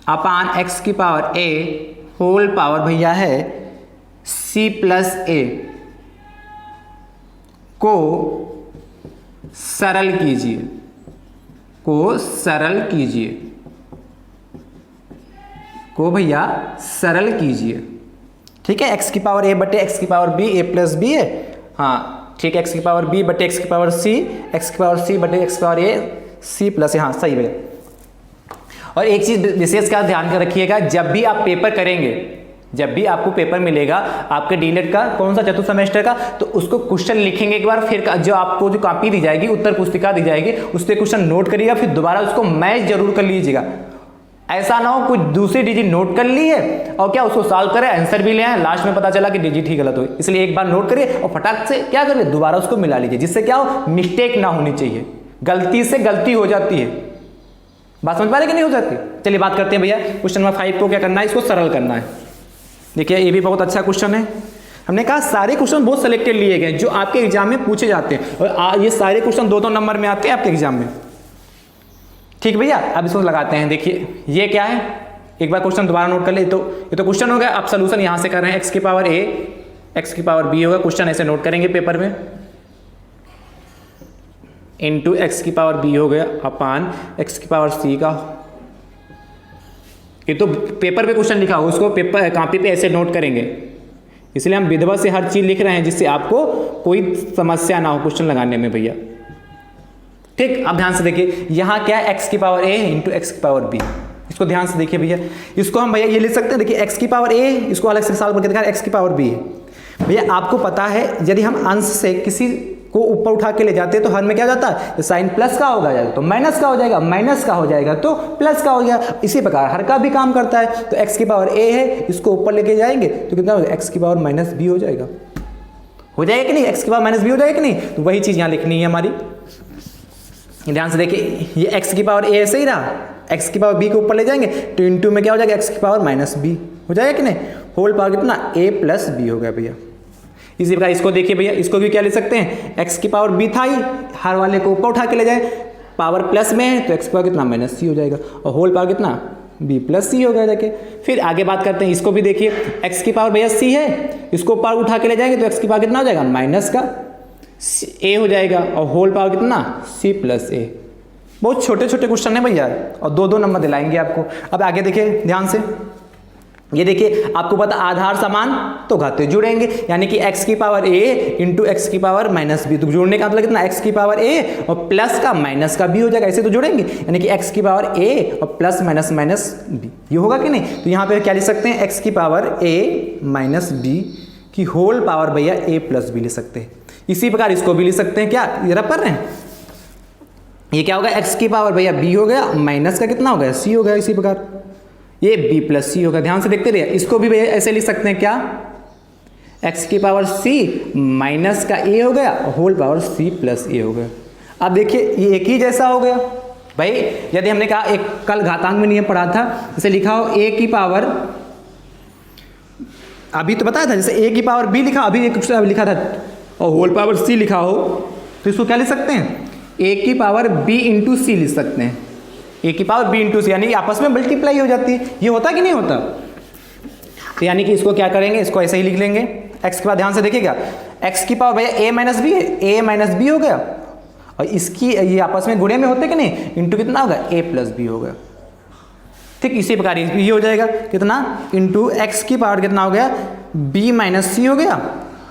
अपान x की पावर a होल पावर भैया है c प्लस a को सरल कीजिए, को भैया सरल कीजिए। ठीक है, x की पावर a बटे x की power b, a plus b है, हाँ ठीक है, x की पावर b बटे x की पावर c, x की पावर c बटे x की पावर a, c प्लस, हाँ सही है। और एक चीज विशेष का ध्यान कर रखिएगा, जब भी आप पेपर करेंगे, जब भी आपको पेपर मिलेगा आपके डीएलएड का कौन सा चतुर्थ सेमेस्टर का, तो उसको क्वेश्चन लिखेंगे एक बार, फिर जो आपको जो कॉपी दी जाएगी, उत्तर पुस्तिका दी जाएगी, उस पर क्वेश्चन नोट करिएगा, फिर दोबारा उसको मैच जरूर कर लीजिएगा। ऐसा ना हो कुछ दूसरी डिजिट नोट कर ली है और क्या उसको सॉल्व करें, आंसर भी ले आए, लास्ट में पता चला कि डिजिट ही गलत हुई। इसलिए एक बार नोट करिए और फटाक से क्या करिए, दोबारा उसको मिला लीजिए, जिससे क्या हो, मिस्टेक ना होनी चाहिए। गलती से गलती हो जाती है, बात समझ पा रहे कि नहीं हो जाती। चलिए बात करते हैं भैया, क्वेश्चन नंबर 5 को क्या करना है, इसको सरल करना है। देखिए ये भी बहुत अच्छा क्वेश्चन है। हमने कहा सारे क्वेश्चन बहुत सिलेक्टेड लिए गए जो आपके एग्जाम में पूछे जाते हैं, और ये सारे क्वेश्चन 2-2 नंबर में आते हैं आपके एग्जाम में। ठीक भैया, अब इसको लगाते हैं। देखिए ये क्या है, एक बार क्वेश्चन दोबारा नोट कर ले। तो ये तो क्वेश्चन हो गया, आप सोल्यूशन यहां से कर रहे हैं, एक्स की पावर a एक्स की पावर b होगा, क्वेश्चन ऐसे नोट करेंगे पेपर में, इंटू एक्स की पावर b हो गया अपान एक्स की पावर c का, ये तो पेपर पे क्वेश्चन लिखा हो, उसको पेपर कॉपी पे ऐसे नोट करेंगे, इसलिए हम विधवा से हर चीज लिख रहे हैं जिससे आपको कोई समस्या ना हो क्वेश्चन लगाने में भैया। ठीक, अब ध्यान से देखिए, यहाँ क्या है, एक्स की पावर a इंटू एक्स की पावर b, इसको ध्यान से देखिए भैया, इसको हम भैया ये लिख सकते हैं। देखिए एक्स की पावर a, इसको अलग से सॉल्व करके दिखा, एक्स की पावर b है भैया। आपको पता है यदि हम अंश से किसी को ऊपर उठा के ले जाते हैं तो हर में क्या हो जाता है, तो साइन प्लस का होगा तो माइनस का हो जाएगा, माइनस का हो जाएगा तो प्लस का हो गया। इसी प्रकार हर का भी काम करता है। तो एक्स की पावर a है, इसको ऊपर लेके जाएंगे तो कितना होगा, एक्स की पावर माइनस b हो जाएगा, हो जाएगा कि नहीं, एक्स की पावर माइनस b हो जाएगा कि नहीं। तो वही चीज यहाँ लिखनी है हमारी। ध्यान से देखिए, ये x की पावर a ऐसे ही रहा, x की पावर b को ऊपर ले जाएंगे तो इंटू में क्या हो जाएगा, x की पावर माइनस b हो जाएगा कि नहीं, होल पावर कितना, a प्लस b हो गया भैया। इसी प्रकार इसको देखिए भैया, इसको भी क्या ले सकते हैं, x की पावर b था ही, हर वाले को ऊपर उठा के ले जाए, पावर प्लस में है तो x की पावर कितना, माइनस c हो जाएगा, और होल पावर कितना, b प्लस c हो गया। देखिए फिर आगे बात करते हैं, इसको भी देखिए, x की पावर भैया c है, इसको ऊपर उठा के ले जाएंगे तो x की पावर कितना हो जाएगा, माइनस का a हो जाएगा, और होल पावर कितना, c प्लस a। बहुत छोटे छोटे क्वेश्चन है भैया, और 2-2 नंबर दिलाएंगे आपको। अब आगे देखिए ध्यान से, ये देखिए आपको पता आधार समान तो घाते जुड़ेंगे, यानी कि x की पावर a इंटू एक्स की पावर माइनस b, तो जोड़ने का मतलब कितना, x की पावर a और प्लस का माइनस का b हो जाएगा, ऐसे तो जोड़ेंगे, यानी कि x की पावर a और प्लस माइनस माइनस b, ये होगा कि नहीं। तो यहाँ पे क्या लिख सकते हैं, x की पावर a माइनस b की होल पावर भैया a प्लस b लिख सकते हैं। इसी प्रकार इसको भी लिख सकते हैं, क्या ये रख पढ़ रहे हैं, ये क्या होगा, x की पावर भैया b हो गया, माइनस का कितना हो गया, c हो गया, इसी प्रकार ये b प्लस c होगा। ध्यान से देखते रहिए, इसको भी ऐसे लिख सकते हैं, क्या, x की पावर c माइनस का a हो गया, whole power c plus a हो गया। अब देखिए ये एक ही जैसा हो गया भाई। यदि हमने कहा एक कल घातांक में नियम पढ़ा था, जैसे लिखा हो a की पावर, अभी तो बताया था, जैसे a की पावर b लिखा, अभी एक लिखा था, और होल पावर c लिखा हो, तो इसको क्या लिख सकते हैं, a की पावर b इंटू c लिख सकते हैं, a की पावर b इंटू सी, यानी कि आपस में मल्टीप्लाई हो जाती है। ये होता कि नहीं होता, तो यानी कि इसको क्या करेंगे, इसको ऐसे ही लिख लेंगे। x के बाद ध्यान से देखिएगा, x की पावर भैया a माइनस बी है, a माइनस बी हो गया, और इसकी ये आपस में गुणे में होते कि नहीं, इंटू कितना होगा, a प्लस बी हो गया। ठीक, इसी प्रकार ये हो जाएगा कितना, इंटू x की पावर कितना हो गया, b माइनस सी हो गया,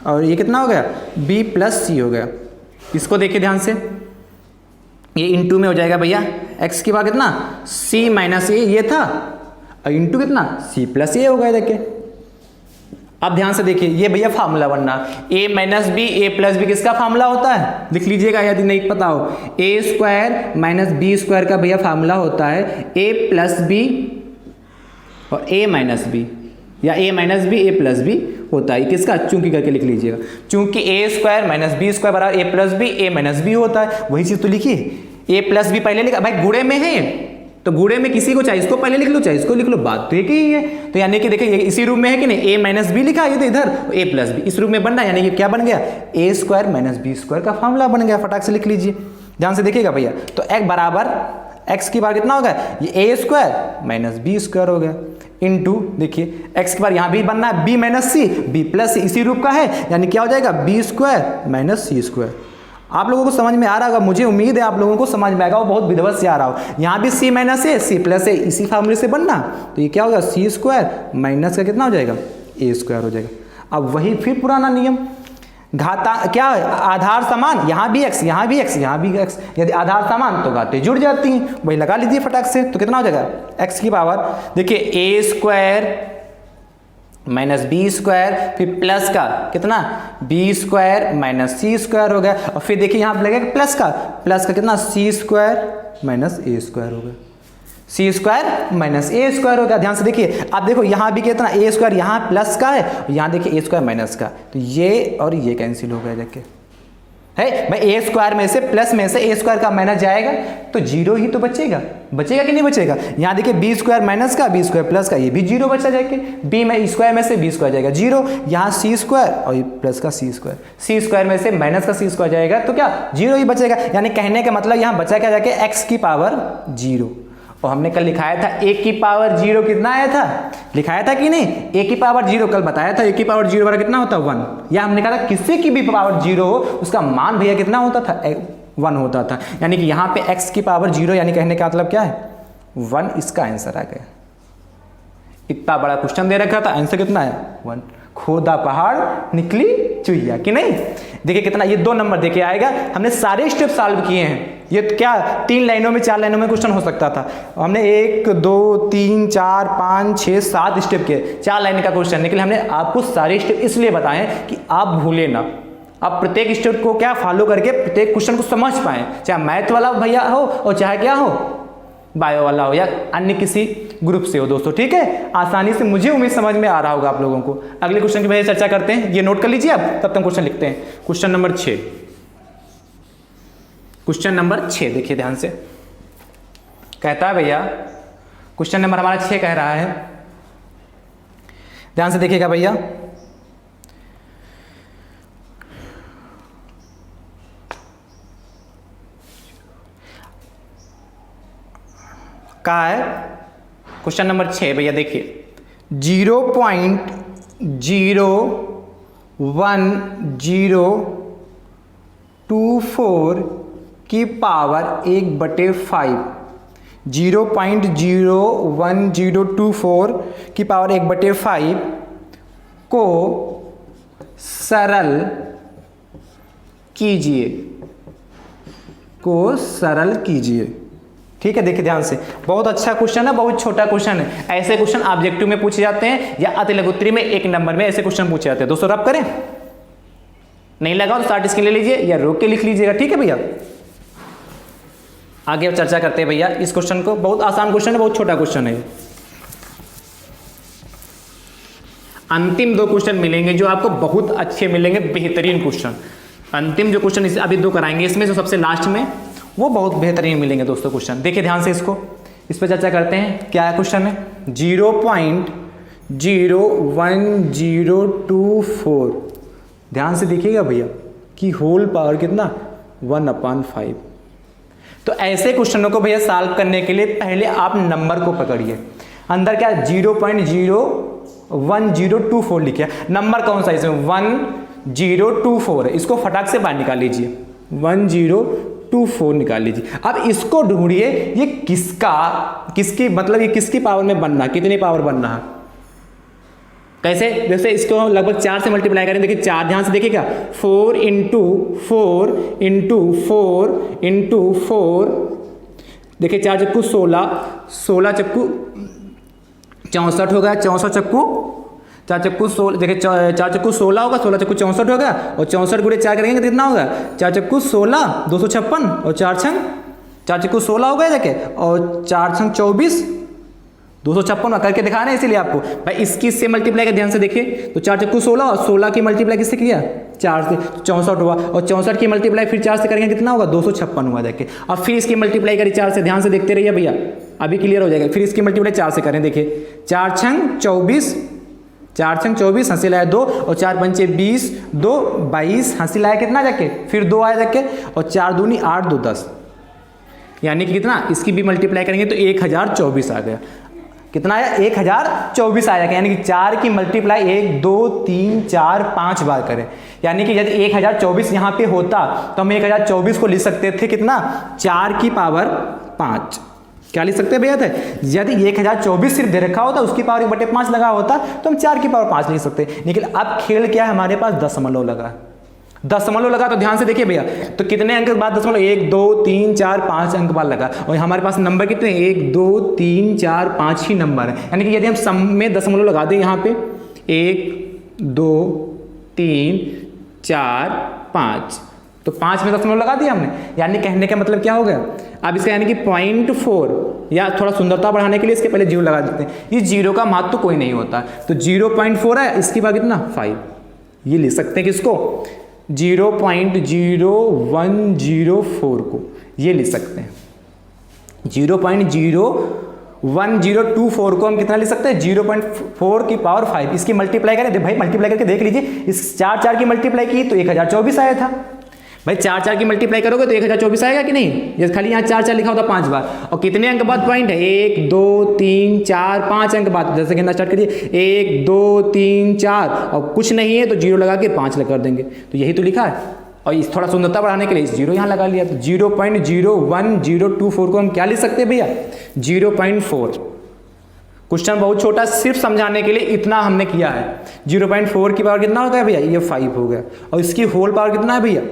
और ये कितना हो गया, b प्लस सी हो गया। इसको देखिए ध्यान से, ये इंटू में हो जाएगा भैया, x की पावर कितना, c माइनस ए ये था, और इंटू कितना, c प्लस ए हो गया। देखिए अब ध्यान से देखिए, ये भैया फार्मूला बनना, a minus b a plus b किसका फार्मूला होता है, लिख लीजिएगा यदि नहीं पता हो, a square minus b square का भैया फार्मूला होता है a प्लस बी और a माइनस बी, या a minus b a plus b होता है, किसका, चूंकि करके लिख लीजिएगा, चूंकि a square minus b square बराबर a plus b a minus b होता है, वही चीज तो लिखिए, ए प्लस बी पहले लिखा, भाई गुणे में है तो गुणे में किसी को चाहे इसको पहले लिख लो चाहे इसको लिख लो, बात तो एक ही है। तो यानी कि देखिए इसी रूप में है कि नहीं, ए माइनस बी लिखा है तो इधर ए प्लस बी इस रूप में बन रहा है, यानी कि क्या बन गया, ए स्क्वायर माइनस बी स्क्वायर का फॉर्मूला बन गया। फटाक से लिख लीजिए, ध्यान से देखिएगा भैया। तो एक बराबर एक्स की बार कितना होगा, ये ए स्क्वायर माइनस बी स्क्वायर हो गया, इनटू देखिए एक्स की बार यहाँ भी बनना है बी माइनस सी, बी प्लस सी इसी रूप का है, यानी क्या हो जाएगा बी स्क्वायर माइनस सी स्क्वायर। आप लोगों को समझ में आ रहा होगा, मुझे उम्मीद है आप लोगों को समझ में आएगा, वो बहुत विधिवत से आ रहा हो। यहाँ भी सी माइनस ए सी प्लस ए इसी फार्मूले से बनना, तो ये क्या होगा सी स्क्वायर माइनस का कितना हो जाएगा ए स्क्वायर हो जाएगा। अब वही फिर पुराना नियम, घाता क्या है, आधार समान, यहाँ भी एक्स यहाँ भी एक्स यहाँ भी एक्स, यदि आधार समान तो घातें जुड़ जाती हैं, वही लगा लीजिए फटाक से। तो कितना हो जाएगा एक्स की पावर देखिए ए स्क्वायर माइनस बी स्क्वायर, फिर प्लस का कितना बी स्क्वायर माइनस सी स्क्वायर हो गया, और फिर देखिए यहाँ पर लगेगा प्लस का कितना सी स्क्वायर माइनस ए स्क्वायर हो गया, सी स्क्वायर माइनस ए स्क्वायर हो गया। ध्यान से देखिए, अब देखो यहाँ भी कितना ए स्क्वायर, यहाँ प्लस का है, यहाँ देखिए ए स्क्वायर माइनस का, तो ये और ये कैंसिल हो गया जाके है भाई, ए स्क्वायर में से प्लस में से ए स्क्वायर का माइनस जाएगा तो जीरो ही तो बचेगा कि नहीं बचेगा। यहाँ देखिए बी स्क्वायर माइनस का बी स्क्वायर प्लस का, ये भी जीरो बचा जाएगा, बी में स्क्वायर में से बी स्क्वायर जाएगा जीरो, यहाँ सी स्क्वायर और ये प्लस का सी स्क्वायर में से माइनस का सी स्क्वायर जाएगा तो क्या जीरो ही बचेगा। यानी कहने का मतलब यहाँ बचा क्या जाके एक्स की पावर जीरो, और हमने कल लिखाया था ए की पावर जीरो कितना आया था, लिखाया था कि नहीं, ए की पावर जीरो कल बताया था, ए की पावर जीरो बराबर कितना होता है 1, या हमने कहा था किसी की भी पावर जीरो हो उसका मान भैया कितना होता था 1 होता था। यानी कि यहाँ पे एक्स की पावर जीरो, यानी कहने का मतलब क्या है 1, इसका आंसर आ गया। इतना बड़ा क्वेश्चन दे रखा था, आंसर कितना है 1। खोदा पहाड़ निकली चुईया कि नहीं। देखिए कितना, ये 2 नंबर देखिए आएगा, हमने सारे स्टेप सॉल्व किए हैं। ये क्या 3 लाइनों में 4 लाइनों में क्वेश्चन हो सकता था, हमने 1 2 3 4 5 6 7 स्टेप किए, 4 लाइन का क्वेश्चन निकले। हमने आपको सारे स्टेप इसलिए बताएं कि आप भूले ना, आप प्रत्येक स्टेप को क्या फॉलो करके प्रत्येक क्वेश्चन को समझ पाएं, चाहे मैथ वाला भैया हो और चाहे क्या हो बायो वाला हो या अन्य किसी ग्रुप से हो दोस्तों, ठीक है। आसानी से मुझे उम्मीद समझ में आ रहा होगा आप लोगों को। अगले क्वेश्चन की वजह चर्चा करते हैं, ये नोट कर लीजिए आप, तब तक क्वेश्चन लिखते हैं। क्वेश्चन नंबर 6, क्वेश्चन नंबर 6 देखिए ध्यान से, कहता है भैया क्वेश्चन नंबर हमारा 6 कह रहा है, ध्यान से देखिएगा भैया। कहा है क्वेश्चन नंबर 6 भैया देखिए 0.01024 की पावर 1/5, 0.01024 की पावर 1/5 को सरल कीजिए, ठीक है। देखिए ध्यान से, बहुत अच्छा क्वेश्चन है, बहुत छोटा क्वेश्चन है। ऐसे क्वेश्चन ऑब्जेक्टिव में पूछे जाते हैं या अति लघुत्तरी में 1 नंबर में ऐसे क्वेश्चन पूछे जाते हैं दोस्तों। रब करें, नहीं लगा तो स्टार्ट स्क्रीन ले लीजिए या रोक के लिख लीजिएगा, ठीक है भैया। आगे चर्चा करते हैं भैया इस क्वेश्चन को, बहुत आसान क्वेश्चन है, बहुत छोटा क्वेश्चन है। अंतिम 2 क्वेश्चन मिलेंगे जो आपको बहुत अच्छे मिलेंगे, बेहतरीन क्वेश्चन। अंतिम जो क्वेश्चन अभी 2 कराएंगे, इसमें जो सबसे लास्ट में वो बहुत बेहतरीन मिलेंगे दोस्तों क्वेश्चन। देखिए ध्यान से इसको, इस पर चर्चा करते हैं। क्या है क्वेश्चन है 0.01024, ध्यान से देखिएगा भैया कि होल पावर कितना 1/5। तो ऐसे क्वेश्चनों को भैया सॉल्व करने के लिए पहले आप नंबर को पकड़िए, अंदर क्या 0.01024 लिखिए, नंबर कौन सा इसमें 1024 है, इसको फटाक से बाहर निकाल लीजिए, 1024 निकाल लीजिए। अब इसको ढूंढिए ये किसकी मतलब ये किसकी पावर में बनना, कितनी पावर बनना है, कैसे। जैसे इसको लगभग 4 से मल्टीप्लाई करें, देखिए 4, ध्यान से देखिएगा 4 × 4 × 4 × 4, देखिए 4 चक्कू 16, 16 चक्कू 64 हो गया, 64 चक्कू 4 चक्कू 16, देखिए 4 चक्कू 16 होगा, 16 चक्कू 64 हो गया, और 64 गुणे 4 करेंगे तो कितना होगा 4 चक्कू 16 256, और 4 छंग 4 चक्कू 16 हो गया देखिए, और 4 छंग 24 256 करके दिखा रहे हैं इसीलिए आपको भाई। इसकी इससे मल्टीप्लाई का ध्यान से देखिए तो 4 चक्कू 16 और 16 की मल्टीप्लाई किससे किया 4 से 64 हुआ और 64 की मल्टीप्लाई फिर 4 से करेंगे कितना होगा 256 हुआ देखिए। अब फिर इसकी मल्टीप्लाई करी 4 से, ध्यान से देखते रहिए भैया अभी क्लियर हो जाएगा। फिर इसकी मल्टीप्लाई 4 से करें देखिए 4 छंग 24, 4 छंग 24 हंसी लाया 2 और 4 पंचे 20, 2 22 हंसी लाया कितना जाके फिर 2 आया जाके और 4 दूनी 8 2 10 यानी कि कितना इसकी भी मल्टीप्लाई करेंगे तो 1024 आ गया। कितना आया 1024 आ जाएगा। यानी कि 4 की मल्टीप्लाई 1 2 3 4 5 बार करें। यानी कि यदि 1024 यहाँ पे होता तो हम 1024 को लिख सकते थे कितना 4 की पावर 5। क्या लिख सकते हैं भैया थे? यदि 1024 सिर्फ दे रखा होता उसकी पावर 1/5 लगा होता तो हम 4 की पावर 5 लिख सकते। लेकिन अब खेल क्या है हमारे पास दशमलव लगा, दशमलव लगा तो ध्यान से देखिए भैया तो कितने अंक बाद दशमलव 1 2 3 4 5 अंक बाद लगा और हमारे पास नंबर कितने 1 2 3 4 5 ही नंबर है। यानी कि यदि हम सम में दशमलव लगा दें यहाँ पे 1 2 3 4 5 तो 5 में दशमलव लगा दिया हमने। यानी कहने का मतलब क्या हो गया अब इसका यानी कि 0.4 या थोड़ा सुंदरता बढ़ाने के लिए इसके पहले 0 लगा देते हैं। ये 0 का महत्व कोई नहीं होता तो 0.4 है इसके बाद कितना 5 ये लिख सकते हैं किसको 0.0104 को ये लिख सकते हैं। 0.01024 को हम कितना लिख सकते हैं 0.4 की पावर 5। इसकी मल्टीप्लाई करें भाई मल्टीप्लाई करके देख लीजिए इस 4 की मल्टीप्लाई की तो 1024 आया था भाई। 4 की मल्टीप्लाई करोगे तो 1024 आएगा कि नहीं। ये खाली यहाँ 4 लिखा होता 5 बार और कितने अंक बाद पॉइंट है 1 2 3 4 5 अंक बाद। जैसे गिनना स्टार्ट करिए 1 2 3 4 और कुछ नहीं है तो 0 लगा के 5 कर देंगे तो यही तो लिखा है। और इस थोड़ा सुंदरता बढ़ाने के लिए 0 यहाँ लगा लिया तो 0.01024 को हम क्या लिख सकते हैं भैया 0.4। क्वेश्चन बहुत छोटा सिर्फ समझाने के लिए इतना हमने किया है। 0.4 की पावर कितना होता है भैया ये 5 हो गया और इसकी होल पावर कितना है भैया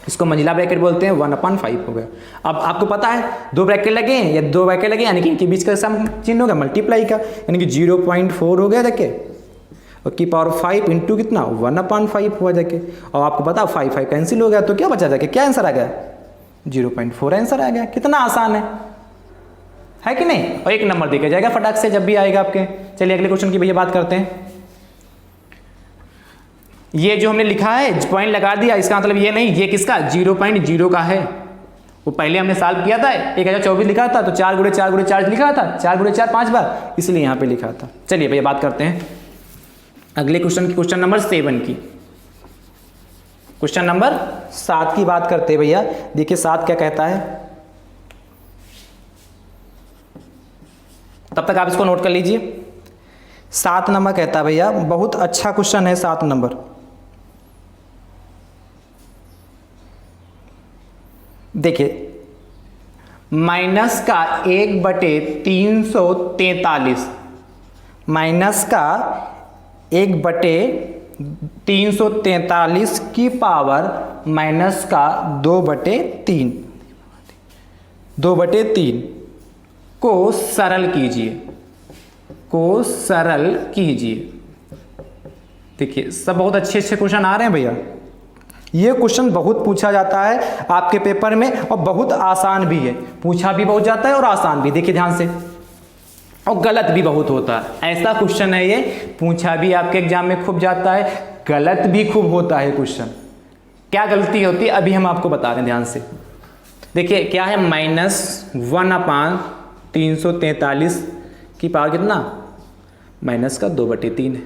इसको मंजिला ब्रैकेट बोलते हैं 1/5 हो गया। अब आपको पता है 2 ब्रैकेट लगे या 2 ब्रैकेट लगे यानी कि इनके बीच का सम चिन्ह हो गया मल्टीप्लाई का यानी कि 0.4 हो गया देखिए और की पावर 5 इंटू कितना 1/5 हुआ जाके। और आपको पता 5 कैंसिल हो गया तो क्या बचा जाके क्या आंसर आ गया 0.4 आंसर आ गया। कितना आसान है कि नहीं। और 1 नंबर देखा जाएगा फटाक से जब भी आएगा आपके। चलिए अगले क्वेश्चन की भैया बात करते हैं। ये जो हमने लिखा है पॉइंट लगा दिया इसका मतलब ये नहीं ये किसका 0.0 का है। वो पहले हमने सॉल्व किया था 1024 लिखा था तो 4 × 4 × 4 लिखा था 4 × 4 5 बार इसलिए यहाँ पे लिखा था। चलिए भैया बात करते हैं अगले क्वेश्चन की क्वेश्चन नंबर 7 की। क्वेश्चन नंबर 7 की बात करते हैं भैया। देखिए 7 क्या कहता है तब तक आप इसको नोट कर लीजिए। 7 नंबर कहता है भैया बहुत अच्छा क्वेश्चन है 7 नंबर। देखिए माइनस का 1/343 माइनस का 1/343 की पावर माइनस का 2/3 को सरल कीजिए देखिए सब बहुत अच्छे क्वेश्चन आ रहे हैं भैया। ये क्वेश्चन बहुत पूछा जाता है आपके पेपर में और बहुत आसान भी है। पूछा भी बहुत जाता है और आसान भी देखिए ध्यान से और गलत भी बहुत होता है। ऐसा क्वेश्चन है ये पूछा भी आपके एग्जाम में खूब जाता है गलत भी खूब होता है क्वेश्चन। क्या गलती होती है अभी हम आपको बता रहे हैं ध्यान से। देखिए क्या है -1/343 की पावर कितना माइनस का 2/3 है।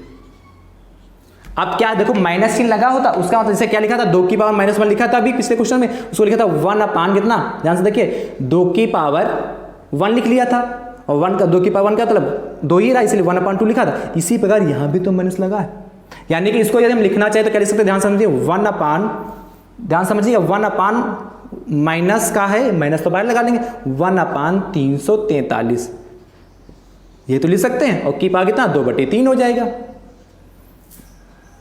अब क्या देखो माइनस चिन्ह लगा होता उसका मतलब जैसे क्या लिखा था 2 की पावर -1 लिखा था अभी पिछले क्वेश्चन में उसको लिखा था 1/, कितना ध्यान से देखिए 2 की पावर 1 लिख लिया था और 1 का 2 की पावर 1 का मतलब 2 ही रहा इसलिए 1/2 लिखा था। इसी प्रकार यहाँ भी तो माइनस लगा है यानी कि इसको यदि हम लिखना चाहे तो क्या लिख सकते ध्यान समझिए 1/, ध्यान समझिएगा 1/, माइनस का है माइनस तो बाहर लगा लेंगे 1/343 ये तो लिख सकते हैं और की पावर कितना 2/3 हो जाएगा।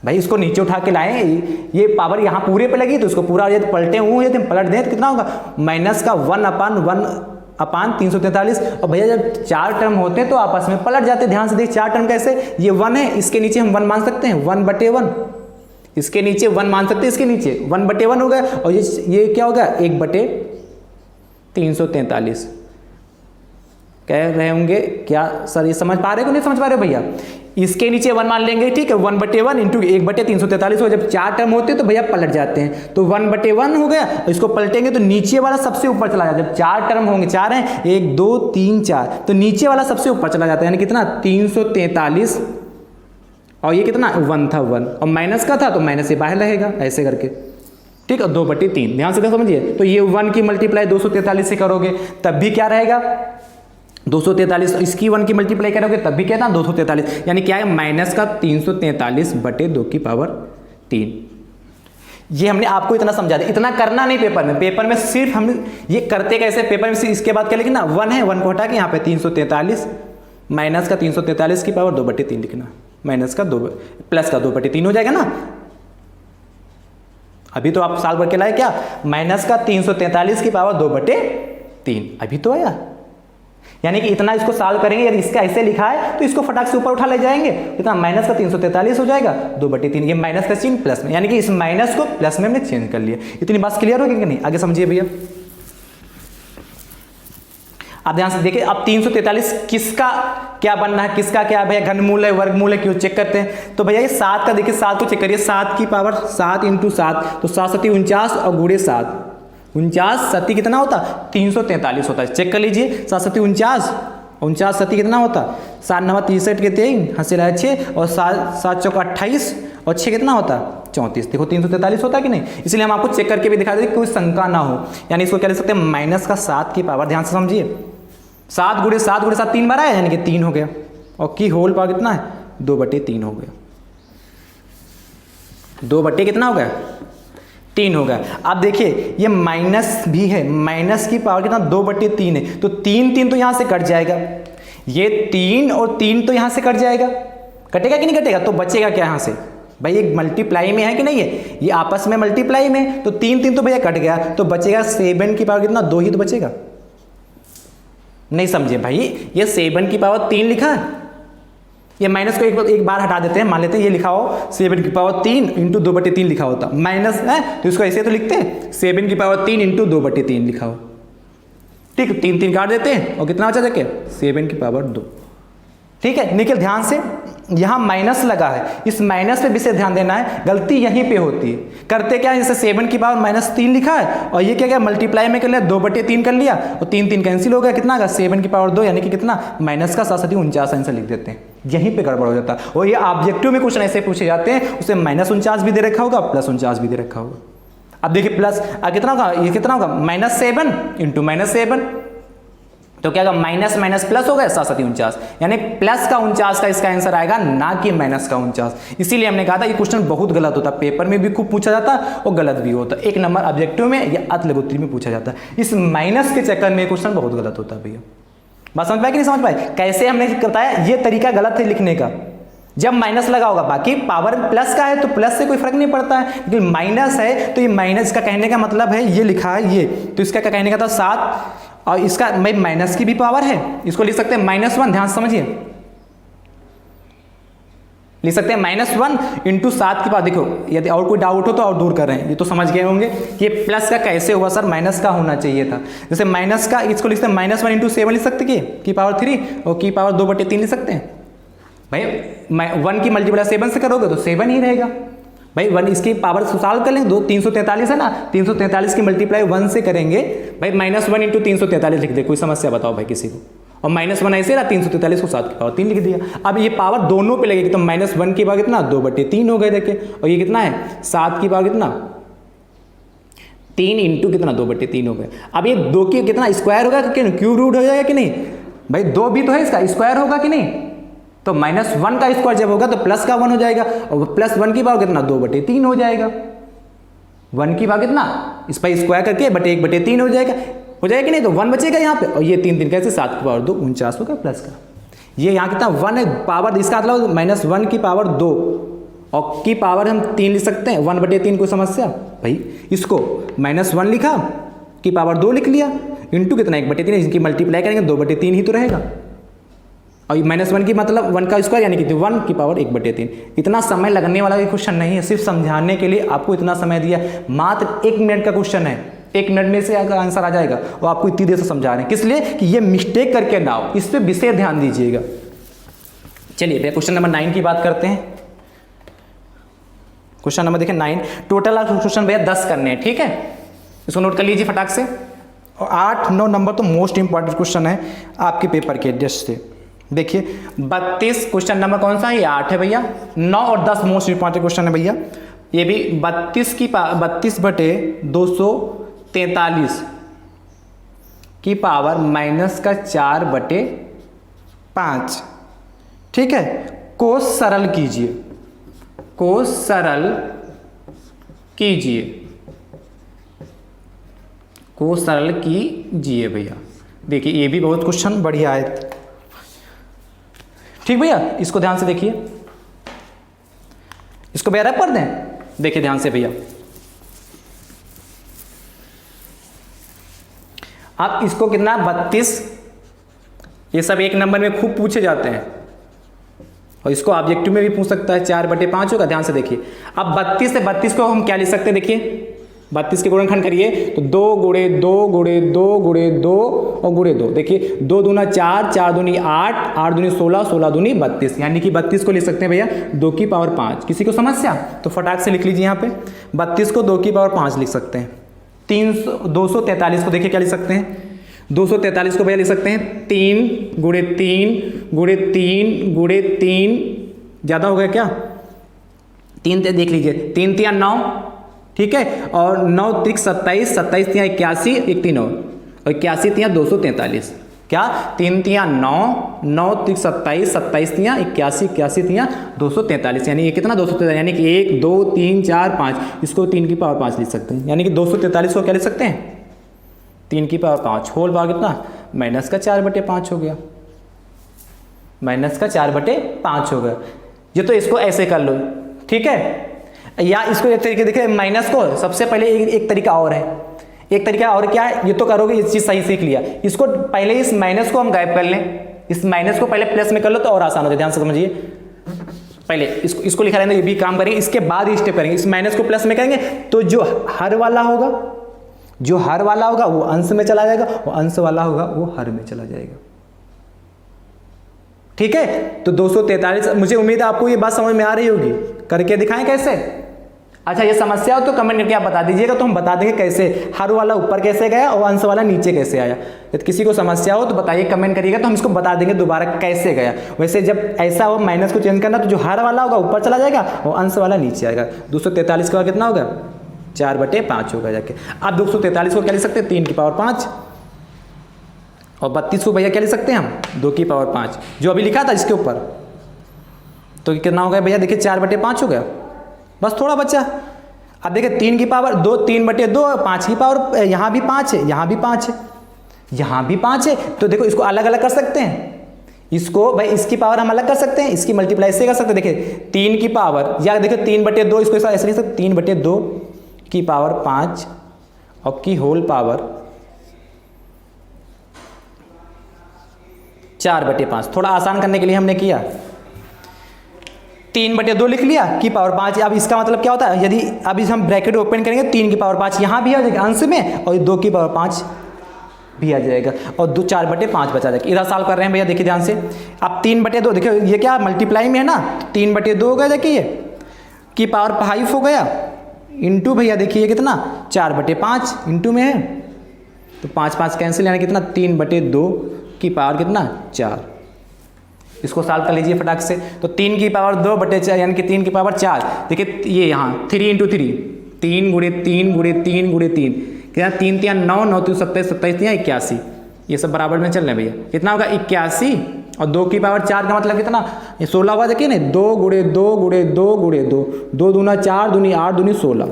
भाई इसको नीचे उठा के लाए ये पावर यहाँ पूरे पे लगी तो इसको पूरा यदि पलटे हुए यदि पलट दें तो कितना होगा माइनस का 1/343 और भैया जब 4 टर्म होते हैं तो आपस में पलट जाते हैं। ध्यान से देखिए 4 टर्म कैसे ये 1 है इसके नीचे हम 1 मान सकते हैं 1/1 इसके नीचे 1 मान सकते हैं इसके नीचे 1/1 हो गया और ये क्या हो गया 1/343 कह रहे होंगे क्या सर ये समझ पा रहे हो नहीं समझ पा रहे हो भैया? इसके नीचे 1 मान लेंगे, ठीक है, 1/1 इंटू 1/343 हो। जब 4 टर्म होते हैं तो भैया पलट जाते हैं, तो 1/1 हो गया। इसको पलटेंगे तो नीचे वाला सबसे ऊपर चला जाता है। जब 4 टर्म होंगे, 4 हैं, 1 2 3 4, तो नीचे वाला सबसे ऊपर चला जाता है, यानी कितना 343, और ये कितना 1 था 1, और माइनस का था तो माइनस से बाहर रहेगा ऐसे करके, ठीक है। 2/3 ध्यान से समझिए। तो ये 1 की मल्टीप्लाई 243 से करोगे तब भी क्या रहेगा 243, इसकी 1 की मल्टीप्लाई करोगे तब भी क्या था 243, यानी क्या है माइनस का 343/2 की पावर 3। ये हमने आपको इतना समझा दिया, इतना करना नहीं पेपर में। पेपर में सिर्फ हम ये करते कैसे, पेपर में इसके बाद क्या लिखना 1 है, 1 को हटा के यहाँ पे 343 माइनस का 343 की पावर 2/3 लिखना, माइनस का 2 प्लस का 2/3 हो जाएगा ना। अभी तो आप साल भर के लाए क्या, माइनस का 343 की पावर 2/3 अभी तो आया, यानी कि इतना इसको सॉल्व करेंगे। यदि इसका ऐसे लिखा है तो इसको फटाक से ऊपर उठा ले जाएंगे, इतना माइनस का 343 हो जाएगा 2/3, ये माइनस का चिन्ह प्लस में, यानी कि इस माइनस को प्लस में हमने चेंज कर लिया। इतनी बात क्लियर होगी कि नहीं? आगे समझिए भैया, आप ध्यान से देखिए। अब 343 किसका क्या बनना है, किसका क्या भैया घनमूल है वर्गमूल है, क्यों चेक करते हैं। तो भैया ये 7 का देखिए, 7 को चेक करिए, 7 की पावर 7 × 7, तो 7 7 49 और गुणे 7, 49 7 कितना होता 343 होता है। चेक कर लीजिए, 7 7 49, 49 7 कितना होता 7 9 63 के 3 हासिल है 6, और 7 चौका 28 और 6 कितना होता 34। देखो 343 होता है कि नहीं, इसलिए हम आपको चेक करके भी दिखा देते कोई शंका ना हो। यानी इसको क्या लिख सकते हैं माइनस का 7 की पावर, ध्यान से समझिए, 7 × 7 × 7 3 बार आया, यानी कि 3 हो गया, और की होल पावर कितना है 2/3 हो गया, 2 कितना हो गया 3 हो गया। अब देखिए ये माइनस भी है, माइनस की पावर कितना 2/3 है, तो 3 3 तो यहां से कट जाएगा, ये 3 और 3 तो यहां से कट जाएगा, कटेगा कि नहीं कटेगा, तो बचेगा क्या यहां से भाई, ये मल्टीप्लाई में है कि नहीं है, ये आपस में मल्टीप्लाई में, तो 3 3 तो भैया कट गया, तो बचेगा 7 की पावर कितना 2 ही तो बचेगा। नहीं समझे भाई, ये 7 की पावर 3 लिखा है, ये माइनस को एक बार हटा देते हैं, मान लेते हैं ये लिखा हो 7 की पावर 3 × 2/3 लिखा होता, माइनस है तो इसको ऐसे तो लिखते हैं 7 की पावर 3 × 2/3 लिखा हो, ठीक है, 3 3 काट देते हैं और कितना बचा जाके 7 की पावर 2, ठीक है। निखिल ध्यान से, यहां माइनस लगा है, इस माइनस पे विशेष ध्यान देना है, गलती यहीं पे होती है। करते क्या है, जैसे 7 की पावर -3 लिखा है, और ये क्या क्या मल्टीप्लाई में कर लिया 2/3 कर लिया, और 3 3 कैंसिल हो गया, कितना आ गया 7 की पावर 2, यानी कि कितना माइनस का 7 7 49 आंसर लिख देते हैं, यहीं पे गड़बड़ हो जाता है। और ये ऑब्जेक्टिव में क्वेश्चन ऐसे पूछे जाते हैं, उसे -49 भी दे रखा होगा, +49 भी दे रखा होगा। अब देखिए प्लस कितना होगा, ये कितना होगा -7 × -7, तो क्या होगा माइनस माइनस प्लस हो गया 7 7 49, यानी प्लस का 49 का इसका आंसर आएगा, ना कि माइनस का 49। इसीलिए हमने कहा था ये क्वेश्चन बहुत गलत होता, पेपर में भी खूब पूछा जाता और गलत भी होता, 1 नंबर ऑब्जेक्टिव में या अतलगोत्री में पूछा जाता है। इस माइनस के चक्कर में क्वेश्चन बहुत गलत होता है भैया। बात समझ पाए कि नहीं समझ पाए, कैसे हमने बताया, ये तरीका गलत है लिखने का, जब माइनस लगा होगा, बाकी पावर प्लस का है तो प्लस से कोई फर्क नहीं पड़ता है, लेकिन माइनस है तो ये माइनस का कहने का मतलब है ये लिखा है ये, तो इसका क्या कहने का था 7, और इसका माइनस की भी पावर है, इसको लिख सकते हैं -1, ध्यान समझिए, लिख सकते हैं -1 × 7 की पावर। देखो यदि और कोई डाउट हो तो और दूर कर रहे हैं, ये तो समझ गए होंगे कि ये प्लस का कैसे हुआ सर, माइनस का होना चाहिए था। जैसे माइनस का इसको लिख सकते हैं -1 × 7 लिख सकते की पावर 3, और की पावर 2/3 लिख सकते हैं। भाई 1 की मल्टीप्लाई 7 से करोगे तो 7 ही रहेगा भाई, 1 इसकी पावर सॉल्व कर लेंगे, 343 है ना, 343 की मल्टीप्लाई 1 से करेंगे भाई, -1 × 343 लिख दे, कोई समस्या बताओ भाई किसी को, और -1 ऐसे रहा, 343 को 7 की पावर 3 लिख दिया। अब ये पावर दोनों पे लगेगी, तो -1 की पावर कितना 2/3 हो गए देखे, और ये कितना है 7 की पावर कितना 3 × कितना 2/3 हो गए। अब ये 2 की कितना स्क्वायर होगा कि क्यूब रूट हो जाएगा कि नहीं भाई, 2 भी तो है, इसका स्क्वायर होगा कि नहीं, तो -1 का स्क्वायर जब होगा तो प्लस का 1 हो जाएगा, और +1 की पावर कितना 2/3 हो जाएगा, 1 की पावर कितना इस पर स्क्वायर करके 1/3 हो जाएगा कि नहीं, तो 1 बचेगा यहाँ पे, और ये 3 3 कैसे 7 की पावर 2 49 होगा प्लस का, ये यहाँ कितना 1 है पावर, इसका मतलब -1 की पावर 2 और की पावर हम 3 लिख सकते हैं, 1/3 कोई समस्या भाई, इसको -1 लिखा की पावर 2 लिख लिया, इंटू कितना 1/3, इनकी मल्टीप्लाई करेंगे 2/3 ही तो रहेगा, और -1 की मतलब 1 का स्क्वायर यानी कि 1 की पावर 1/3। इतना समय लगने वाला क्वेश्चन नहीं है, सिर्फ समझाने के लिए आपको इतना समय दिया, मात्र 1 मिनट का क्वेश्चन है, 1 मिनट में से आंसर आ जाएगा। वो आपको इतनी देर से समझा रहे हैं, किस लिए कि ये मिस्टेक करके ना हो, इस पर विशेष ध्यान दीजिएगा। चलिए भैया क्वेश्चन नंबर 9 की बात करते हैं। क्वेश्चन नंबर देखिए 9, टोटल क्वेश्चन भैया 10 करने हैं, ठीक है, इसको नोट कर लीजिए फटाक से। और 8-9 नंबर तो मोस्ट इंपॉर्टेंट क्वेश्चन है आपके पेपर के जस्ट से। देखिए 32 क्वेश्चन नंबर कौन सा है, ये 8 है भैया। 9 और 10 मोस्ट इंपॉर्टेंट क्वेश्चन है भैया। ये भी 32/243 की पावर -4/5, ठीक है, को सरल कीजिए, को सरल कीजिए, को सरल कीजिए भैया। देखिए ये भी बहुत क्वेश्चन बढ़िया है, ठीक भैया, इसको ध्यान से देखिए, इसको भैया रैप कर दें, देखिए ध्यान से भैया। आप इसको कितना 32, ये सब 1 नंबर में खूब पूछे जाते हैं और इसको ऑब्जेक्टिव में भी पूछ सकता है, 4/5 होगा। ध्यान से देखिए, अब 32 से 32 को हम क्या लिख सकते हैं, देखिए 32 के गुणनखंड करिए तो 2 × 2 × 2 × 2 और × 2, देखिए 2 दूना 4, 4 दूनी 8, 8 दूनी 16, 16 दूनी 32, यानी कि 32 को लिख सकते हैं भैया 2 की पावर 5। किसी को समस्या तो फटाक से लिख लीजिए, यहाँ पे 32 को 2 की पावर 5 लिख सकते हैं। 243 को देखिए क्या लिख सकते हैं, 243 को भैया लिख सकते हैं 3 × 3 × 3 × 3, ज़्यादा हो गया क्या, 3 देख लीजिए, 3 × 9, ठीक है, और 9 × 3 27, 27 × 81, 1 3 और 81 × 243, क्या 3 × 9, 9 × 3 27, 27 × 81, 81 × 243, यानी ये कितना 243, यानी कि 1 2 3 4 5, इसको 3 की पावर 5 लिख सकते हैं, यानी कि 243 को क्या लिख सकते हैं 3 की पावर 5, होल पावर कितना -4/5 हो गया, -4/5 हो गया। ये तो इसको ऐसे कर लो, ठीक है, या इसको एक तरीके देखिए, माइनस को सबसे पहले एक तरीका और है, एक तरीका और क्या है, ये तो करोगे, इस चीज सही सीख लिया, इसको पहले इस माइनस को हम गायब कर लें, इस माइनस को पहले प्लस में कर लो तो और आसान हो जाए। ध्यान से समझिए, पहले इसको लिखा रहेगा, ये भी काम करेंगे, इसके बाद ही स्टेप करेंगे, इस माइनस को प्लस में करेंगे तो जो हर वाला होगा, जो हर वाला होगा वो अंश में चला जाएगा, वो अंश वाला होगा वो हर में चला जाएगा, ठीक है। तो 243, मुझे उम्मीद है आपको ये बात समझ में आ रही होगी, करके दिखाएं कैसे। अच्छा ये समस्या हो तो कमेंट करके आप बता दीजिएगा, तो हम बता देंगे कैसे हर वाला ऊपर कैसे गया और अंश वाला नीचे कैसे आया। यदि किसी को समस्या हो तो बताइए, कमेंट करिएगा, तो हम इसको बता देंगे दोबारा कैसे गया। वैसे जब ऐसा हो माइनस को चेंज करना तो जो हर वाला होगा ऊपर चला जाएगा और अंश वाला नीचे आएगा। 243 का कितना होगा 4/5 होगा जाके। अब 243 को क्या लिख सकते हैं 3 की पावर 5, और 32 को भैया क्या लिख सकते हैं हम 2 की पावर 5, जो अभी लिखा था इसके ऊपर। तो कितना हो गया भैया, देखिए 4/5 हो गया, बस थोड़ा बच्चा। अब देखिए 3 की पावर 2, 3/2, 5 की पावर, यहाँ भी 5 है, यहाँ भी 5 है, यहाँ भी 5 है, तो देखो इसको अलग अलग कर सकते हैं। इसको भाई इसकी पावर हम अलग कर सकते हैं, इसकी मल्टीप्लाई से कर सकते हैं। देखिए 3 की पावर, या देखो 3/2, इसको ऐसे लिख सकते 3/2 की पावर 5 और की होल पावर 4/5। थोड़ा आसान करने के लिए हमने किया 3/2 लिख लिया की पावर 5। अब इसका मतलब क्या होता है, यदि अब इस हम ब्रैकेट ओपन करेंगे 3 की पावर 5 यहाँ भी आ जाएगा अंश में, और 2 की पावर 5 भी आ जाएगा, और 4/5 बचा जाएगा। इधर सॉल्व कर रहे हैं भैया, देखिए ध्यान से। अब 3/2 देखिए ये क्या मल्टीप्लाई में है ना, 3/2 हो गया, देखिए की पावर 5 हो गया, इंटू भैया देखिए ये कितना 4/5 इंटू में है, तो 5 कैंसिल, यानी कितना 3/2 की पावर कितना 4। इसको सॉल्व कर लीजिए फटाक से। तो 3 की पावर 2/4 यानी कि 3 की पावर 4। देखिए ये यहाँ 3 × 3, 3 × 3 × 3 × 3, कितना 3 × 9, 9 × 27, 27 × 81, ये सब बराबर में चल रहे हैं भैया। कितना होगा 81, और 2 की पावर 4 का मतलब कितना, ये 16 होगा, देखिए ना 2 × 2 × 2 × 2, 2 दूना 4, दूनी 8, दूनी 16,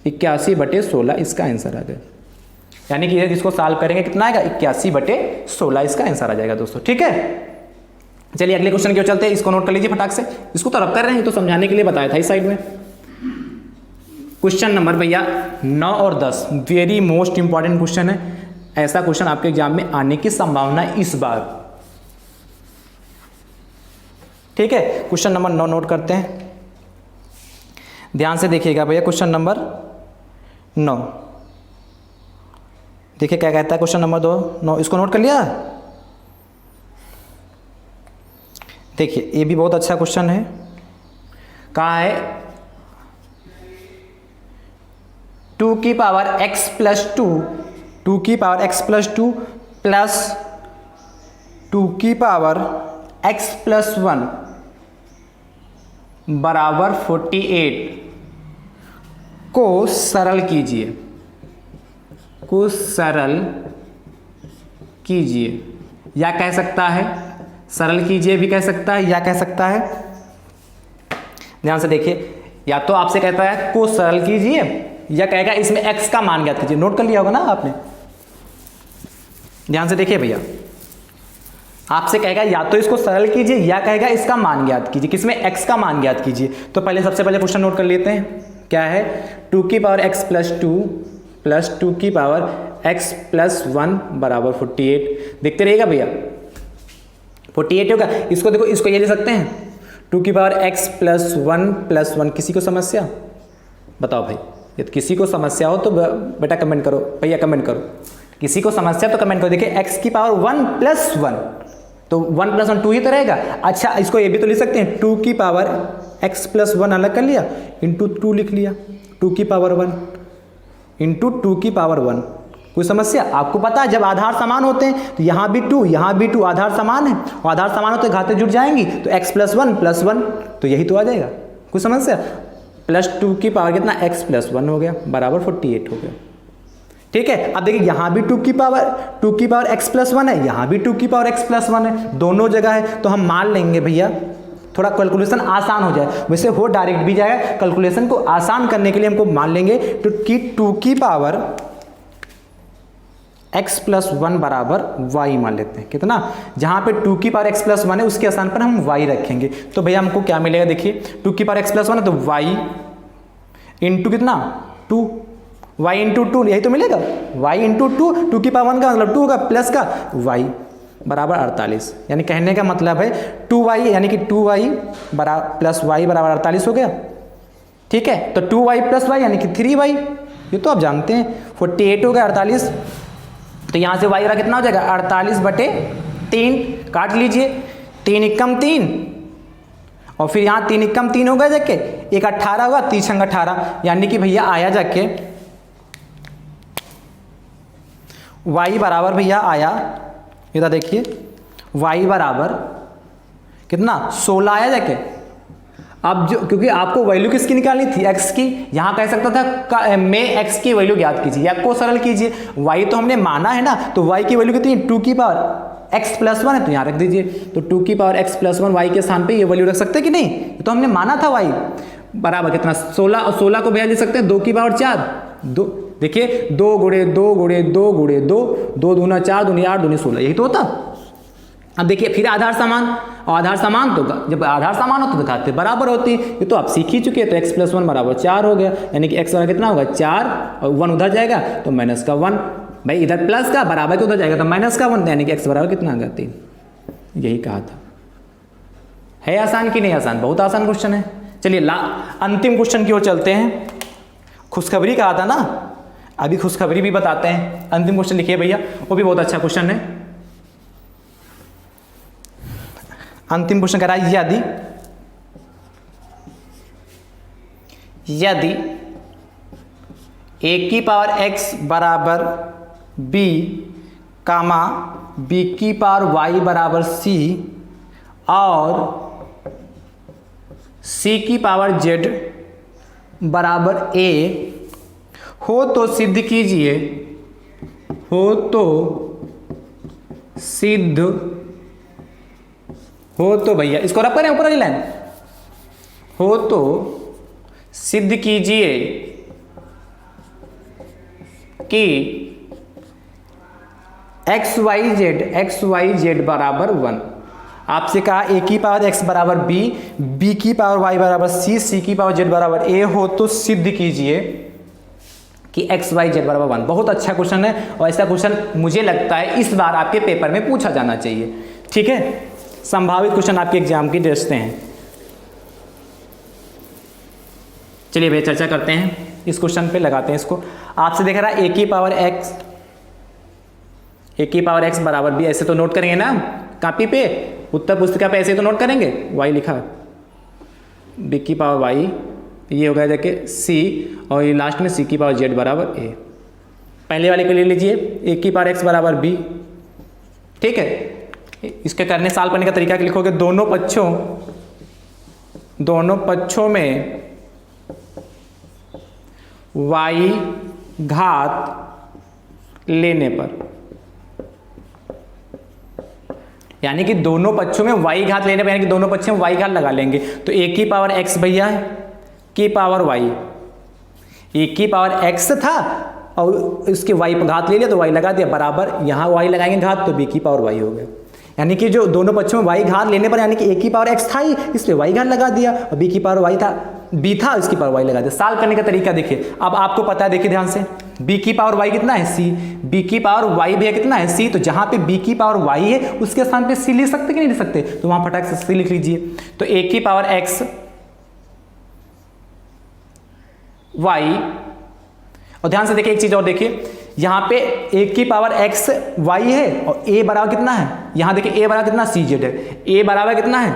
81/16 इसका आंसर आ गया। यानी कि इसको सॉल्व करेंगे कितना आएगा 81/16 इसका आंसर आ जाएगा दोस्तों, ठीक है। चलिए अगले क्वेश्चन की ओर चलते हैं, इसको नोट कर लीजिए फटाक से। इसको तो रब कर रहे हैं, तो समझाने के लिए बताया था इस साइड में। क्वेश्चन नंबर भैया 9 और 10 वेरी मोस्ट इंपॉर्टेंट क्वेश्चन है। ऐसा क्वेश्चन आपके एग्जाम में आने की संभावना इस बार, ठीक है। क्वेश्चन नंबर 9 नोट करते हैं, ध्यान से देखिएगा भैया। क्वेश्चन नंबर 9, देखिए क्या कहता है क्वेश्चन नंबर 2 इसको नोट कर लिया। देखिए ये भी बहुत अच्छा क्वेश्चन है। कहाँ है, 2 की पावर x प्लस 2, 2 की पावर x प्लस 2 प्लस 2 की पावर x प्लस 1 बराबर 48 को सरल कीजिए, को सरल कीजिए, या कह सकता है सरल कीजिए भी कह सकता है, या कह सकता है। ध्यान से देखिए, या तो आपसे कहता है को सरल कीजिए या कहेगा इसमें x का मान ज्ञात कीजिए। नोट कर लिया होगा ना आपने, ध्यान से देखिए भैया, आपसे कहेगा या तो इसको सरल कीजिए या कहेगा इसका मान ज्ञात कीजिए, किसमें x का मान ज्ञात कीजिए। तो पहले सबसे पहले क्वेश्चन नोट कर लेते हैं। क्या है, 2 की पावर x प्लस 2 प्लस 2 की पावर x प्लस 1 बराबर 48। देखते रहिएगा भैया, 48 होगा। इसको देखो, इसको ये ले सकते हैं 2 की पावर x प्लस 1 किसी को समस्या बताओ भाई, यदि किसी को समस्या हो तो बेटा कमेंट करो, भैया कमेंट करो, किसी को समस्या तो कमेंट करो। देखिए x की पावर 1 प्लस 1, तो 1 प्लस 1 2 ही तो रहेगा। अच्छा इसको ये भी तो लिख सकते हैं 2 की पावर x प्लस 1 अलग कर लिया, इंटू 2 लिख लिया, 2 की पावर 1 इंटू 2 की पावर 1। कोई समस्या? आपको पता है जब आधार समान होते हैं तो यहाँ भी 2 यहाँ भी 2, आधार समान है, और आधार समान होते घातें जुड़ जाएंगी, तो x प्लस 1 तो यही तो आ जाएगा। कोई समस्या? प्लस 2 की पावर कितना, x प्लस 1 हो गया बराबर 48 हो गया। ठीक है, अब देखिए यहाँ भी 2 की पावर x प्लस 1 है, यहाँ भी 2 की पावर x प्लस 1 है, दोनों जगह है। तो हम मान लेंगे भैया, थोड़ा कैलकुलेशन आसान हो जाए, वैसे हो डायरेक्ट भी जाएगा, कैलकुलेशन को आसान करने के लिए हमको मान लेंगे तो कि 2 की पावर x प्लस 1 बराबर y मान लेते हैं। कितना, जहां पे 2 की पावर x प्लस 1 है उसके स्थान पर हम y रखेंगे। तो भैया हमको क्या मिलेगा, देखिए 2 की पावर x प्लस 1 है तो y इंटू कितना 2, y इंटू 2, यही तो मिलेगा, y इंटू 2 की पावर 1 का मतलब 2 होगा प्लस का y बराबर 48। यानी कहने का मतलब है 2y यानी कि 2y प्लस y बराबर 48 हो गया। ठीक है, तो 2y प्लस y यानी कि 3y, ये तो आप जानते हैं 48 हो गया 48। तो यहाँ से y का कितना हो जाएगा 48/3, काट लीजिए, 3 एकम 3 और फिर यहाँ 3 एकम 3 होगा जाके, एक 18 होगा, 3 छंग 18, यानी कि भैया आया जाके y बराबर भैया आया, इधर देखिए y बराबर कितना 16 आया जाके। अब जो, क्योंकि आपको वैल्यू किसकी निकालनी थी, x की, यहाँ कह सकता था मैं x की वैल्यू ज्ञात कीजिए या को सरल कीजिए। y तो हमने माना है ना, तो y की वैल्यू कितनी, 2 की पावर x प्लस 1 है तो यहाँ रख दीजिए। तो 2 की पावर x प्लस 1 y के स्थान पे ये वैल्यू रख सकते हैं कि नहीं, तो हमने माना था y बराबर कितना 16, और 16 को भैया ले सकते हैं 2 की पावर 4, 2 देखिए 2 गुणे 2 गुणे 2 गुणे 2, 2 दूना 4 दूनी 8 दूनी 16, यही तो होता। अब देखिए फिर आधार समान, और आधार समान तो जब आधार समान होता तो घातें बराबर होती, ये तो आप सीख ही चुके हैं। तो x प्लस 1 बराबर 4 हो गया, यानी कि x बराबर कितना होगा 4, और 1 उधर जाएगा तो माइनस का 1, भाई इधर प्लस का बराबर के उधर जाएगा तो माइनस का 1, यानी कि x बराबर कितना होगा 3। यही कहा था। है आसान कि नहीं आसान, बहुत आसान क्वेश्चन है। चलिए अंतिम क्वेश्चन की ओर चलते हैं। खुशखबरी कहा था ना, अभी खुशखबरी भी बताते हैं। अंतिम क्वेश्चन लिखिए भैया, वो भी बहुत अच्छा क्वेश्चन है। अंतिम क्वेश्चन कह रहा है यदि a की पावर x बराबर b कामा b की पावर y बराबर c और c की पावर z बराबर a हो तो सिद्ध कीजिए, हो तो सिद्ध हो तो भैया इसको रख करें ऊपर वाली लाइन, हो तो सिद्ध कीजिए कि एक्स वाई जेड बराबर 1। आपसे कहा a की पावर x बराबर b की पावर y बराबर c की पावर z बराबर a हो तो सिद्ध कीजिए कि x y z बराबर 1। बहुत अच्छा क्वेश्चन है, और ऐसा क्वेश्चन मुझे लगता है इस बार आपके पेपर में पूछा जाना चाहिए। ठीक है, संभावित क्वेश्चन आपके एग्जाम की देखते हैं। चलिए भैया चर्चा करते हैं इस क्वेश्चन पे, लगाते हैं इसको। आपसे देख रहा है a की पावर x ए की पावर एक्स बराबर बी, ऐसे तो नोट करेंगे ना कॉपी पे, उत्तर पुस्तिका पे ऐसे तो नोट करेंगे। वाई लिखा, बी की पावर वाई, ये हो गया जाके सी, और ये लास्ट में सी की पावर जेड बराबर ए। पहले वाले को ले लीजिए, ए की पावर एक्स बराबर बी, ठीक है। इसके करने साल पढ़ने का तरीका लिखोगे, दोनों पक्षों में y घात लेने पर, यानी कि दोनों पक्षों में y घात लेने पर, यानी कि दोनों पक्षों में y घात लगा लेंगे। तो a की पावर x भैया है, की पावर y, a की पावर x था और इसके y पर घात ले लिया तो y लगा दिया, बराबर यहाँ y लगाएंगे घात तो b की पावर y हो गया। यानी कि जो दोनों पक्षों में y घात लेने पर, यानी कि a की पावर x था ही, इसलिए y घात लगा दिया, और b की पावर y था, b था इसकी पावर y लगा दिया। सॉल्व करने का तरीका देखिए, अब आपको पता है, देखिए ध्यान से, b की पावर y कितना है c, b की पावर y भैया कितना है c, तो जहां पे b की पावर y है उसके स्थान पे c लिख सकते कि नहीं लिख सकते, तो वहां फटाक से c लिख लीजिए। तो a की पावर x y, और ध्यान से देखिए एक चीज और देखिए, यहाँ पे a की पावर x y है और a बराबर कितना है, यहाँ देखिए a बराबर कितना सी जेड है, a बराबर कितना है,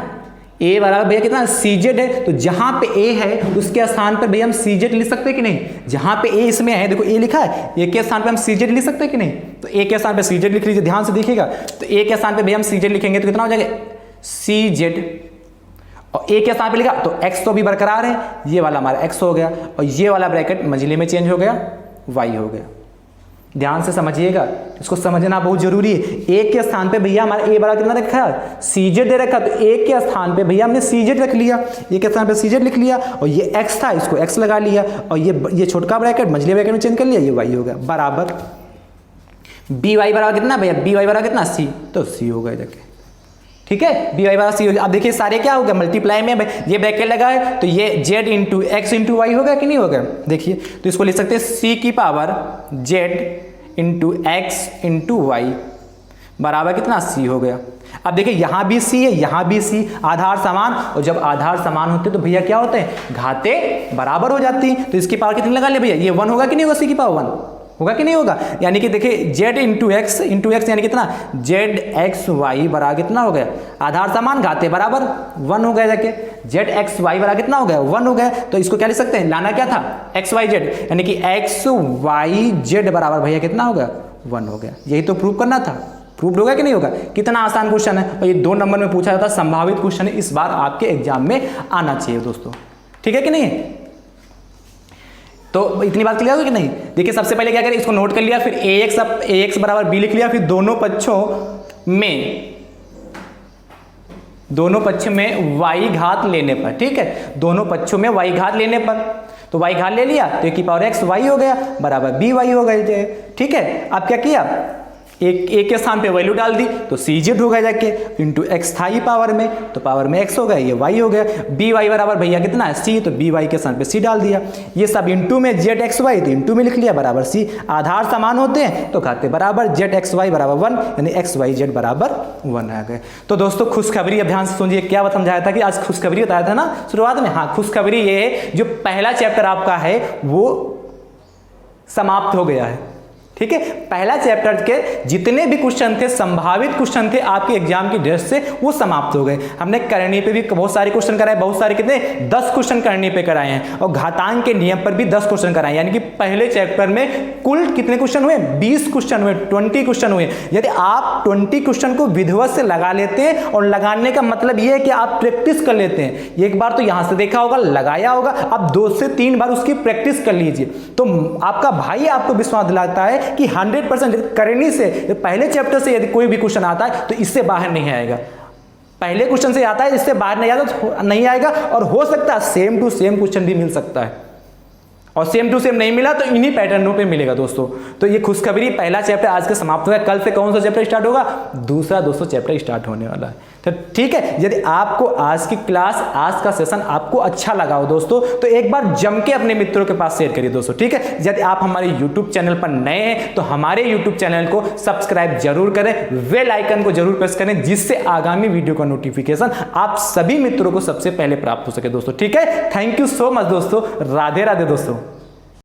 a बराबर भैया कितना सी जेड है, तो जहाँ पे a है उसके स्थान पर भैया हम सी जेड लिख सकते हैं कि नहीं, जहाँ पे a इसमें है, देखो a लिखा है, a के स्थान पे हम सी जेड लिख सकते हैं कि नहीं, तो a के स्थान पे सी जेड लिख लीजिए। ध्यान से देखिएगा, तो a के स्थान पे भैया हम सी जेड लिखेंगे तो कितना हो जाएगा सी जेड, और a के स्थान पे लिखा तो x तो भी बरकरार है, ये वाला हमारा x हो गया, और ये वाला ब्रैकेट मंझले में चेंज हो गया, y हो गया। ध्यान से समझिएगा, इसको समझना बहुत जरूरी है। a के स्थान पे भैया हमारा a बराबर कितना रखा है, सी जेड दे रखा, तो a के स्थान पे भैया हमने सी जेड रख लिया, a के स्थान पे सी जेड लिख लिया, और ये x था इसको x लगा लिया, और ये छोटका ब्रैकेट मंझले ब्रैकेट में चेंज कर लिया, ये y हो गया, बराबर बी वाई बराबर कितना भैया, बी वाई बराबर कितना सी, तो सी हो गया जाके, ठीक है, बी वाई बराबर सी हो गया। अब देखिए सारे क्या हो गया, मल्टीप्लाई में ये ब्रैकेट लगा है तो ये z into x into y हो गया कि नहीं हो गया। देखिए तो इसको लिख सकते हैं c की power z into x into y बराबर कितना c हो गया। अब देखिए यहाँ भी c है, यहाँ भी c, आधार समान, और जब आधार समान होते तो भैया क्या होते हैं, घातें बराबर हो जाती हैं। तो इसकी पावर कितनी लगा ले भैया, ये 1 होगा कि नहीं होगा, c की पावर 1 होगा कि नहीं होगा, यानी कि देखिए z इंटू एक्स यानी कितना, जेड एक्स वाई बराबर कितना हो गया, आधार समान घाते बराबर 1 हो गया, जाके जेड एक्स वाई बराबर कितना हो गया 1 हो गया। तो इसको क्या लिख सकते हैं, लाना क्या था एक्स वाई जेड, यानी कि एक्स वाई जेड बराबर भैया कितना हो गया 1 हो गया। यही तो प्रूव करना था, प्रूव्ड होगा कि नहीं होगा। कितना आसान क्वेश्चन है, और ये 2 नंबर में पूछा जाता है, संभावित क्वेश्चन है, इस बार आपके एग्जाम में आना चाहिए दोस्तों, ठीक है कि नहीं। तो इतनी बात क्लियर हो कि नहीं। देखिए सबसे पहले क्या करें, इसको नोट कर लिया, फिर ax बराबर b लिख लिया, फिर दोनों पक्षों में y घात लेने पर, ठीक है, दोनों पक्षों में y घात लेने पर, तो y घात ले लिया तो a की पावर x y हो गया बराबर b y हो गए, ठीक है। अब क्या किया, एक के स्थान पे वैल्यू डाल दी तो सी जेड हो गया जाके, इंटू एक्स था ही पावर में, तो पावर में x हो गया, ये y हो गया, बी वाई बराबर भैया कितना है c, तो बी वाई के स्थान पे c डाल दिया, ये सब इंटू में जेड एक्स वाई, तो इंटू में लिख लिया बराबर c, आधार समान होते हैं तो खाते बराबर, जेड एक्स वाई बराबर 1, यानी एक्स वाई जेड बराबर 1 आ गए। तो दोस्तों खुशखबरी, अब ध्यान से सुनिए, क्या समझाया था कि आज खुशखबरी बताया था ना शुरुआत में, हाँ खुशखबरी ये है, जो पहला चैप्टर आपका है वो समाप्त हो गया है, ठीक है। पहला चैप्टर के जितने भी क्वेश्चन थे, संभावित क्वेश्चन थे आपके एग्जाम की दृष्टि से, वो समाप्त हो गए। हमने करनी पे भी बहुत सारे क्वेश्चन कराए, बहुत सारे कितने 10 क्वेश्चन करनी पे कराए हैं, और घातांक के नियम पर भी 10 क्वेश्चन कराए, यानी कि पहले चैप्टर में कुल कितने क्वेश्चन हुए, 20 क्वेश्चन हुए, 20 क्वेश्चन हुए। यदि आप 20 क्वेश्चन को विधिवत से लगा लेते हैं, और लगाने का मतलब ये है कि आप प्रैक्टिस कर लेते हैं, एक बार तो यहां से देखा होगा, लगाया होगा, अब 2 से 3 बार उसकी प्रैक्टिस कर लीजिए, तो आपका भाई आपको विश्वास दिलाता है कि 100% करनी से, पहले चैप्टर से यदि कोई भी क्वेश्चन आता है तो इससे बाहर नहीं आएगा, पहले क्वेश्चन से आता है, इससे बाहर नहीं आएगा, और हो सकता है सेम टू सेम क्वेश्चन भी मिल सकता है, और सेम टू सेम नहीं मिला तो इन्हीं पैटर्नों पे मिलेगा दोस्तों। तो ये खुशखबरी, पहला चैप्टर आज का समाप्त हो गया, कल से कौन सा चैप्टर स्टार्ट होगा, दूसरा दोस्तों चैप्टर स्टार्ट होने वाला है। तो ठीक है, यदि आपको आज की क्लास, आज का सेशन आपको अच्छा लगा हो दोस्तों, तो एक बार जम के अपने मित्रों के पास शेयर करिए दोस्तों, ठीक है। यदि आप हमारे YouTube चैनल पर नए हैं तो हमारे YouTube चैनल को सब्सक्राइब जरूर करें, बेल आइकन को जरूर प्रेस करें, जिससे आगामी वीडियो का नोटिफिकेशन आप सभी मित्रों को सबसे पहले प्राप्त हो सके दोस्तों, ठीक है। थैंक यू सो मच दोस्तों, राधे राधे दोस्तों।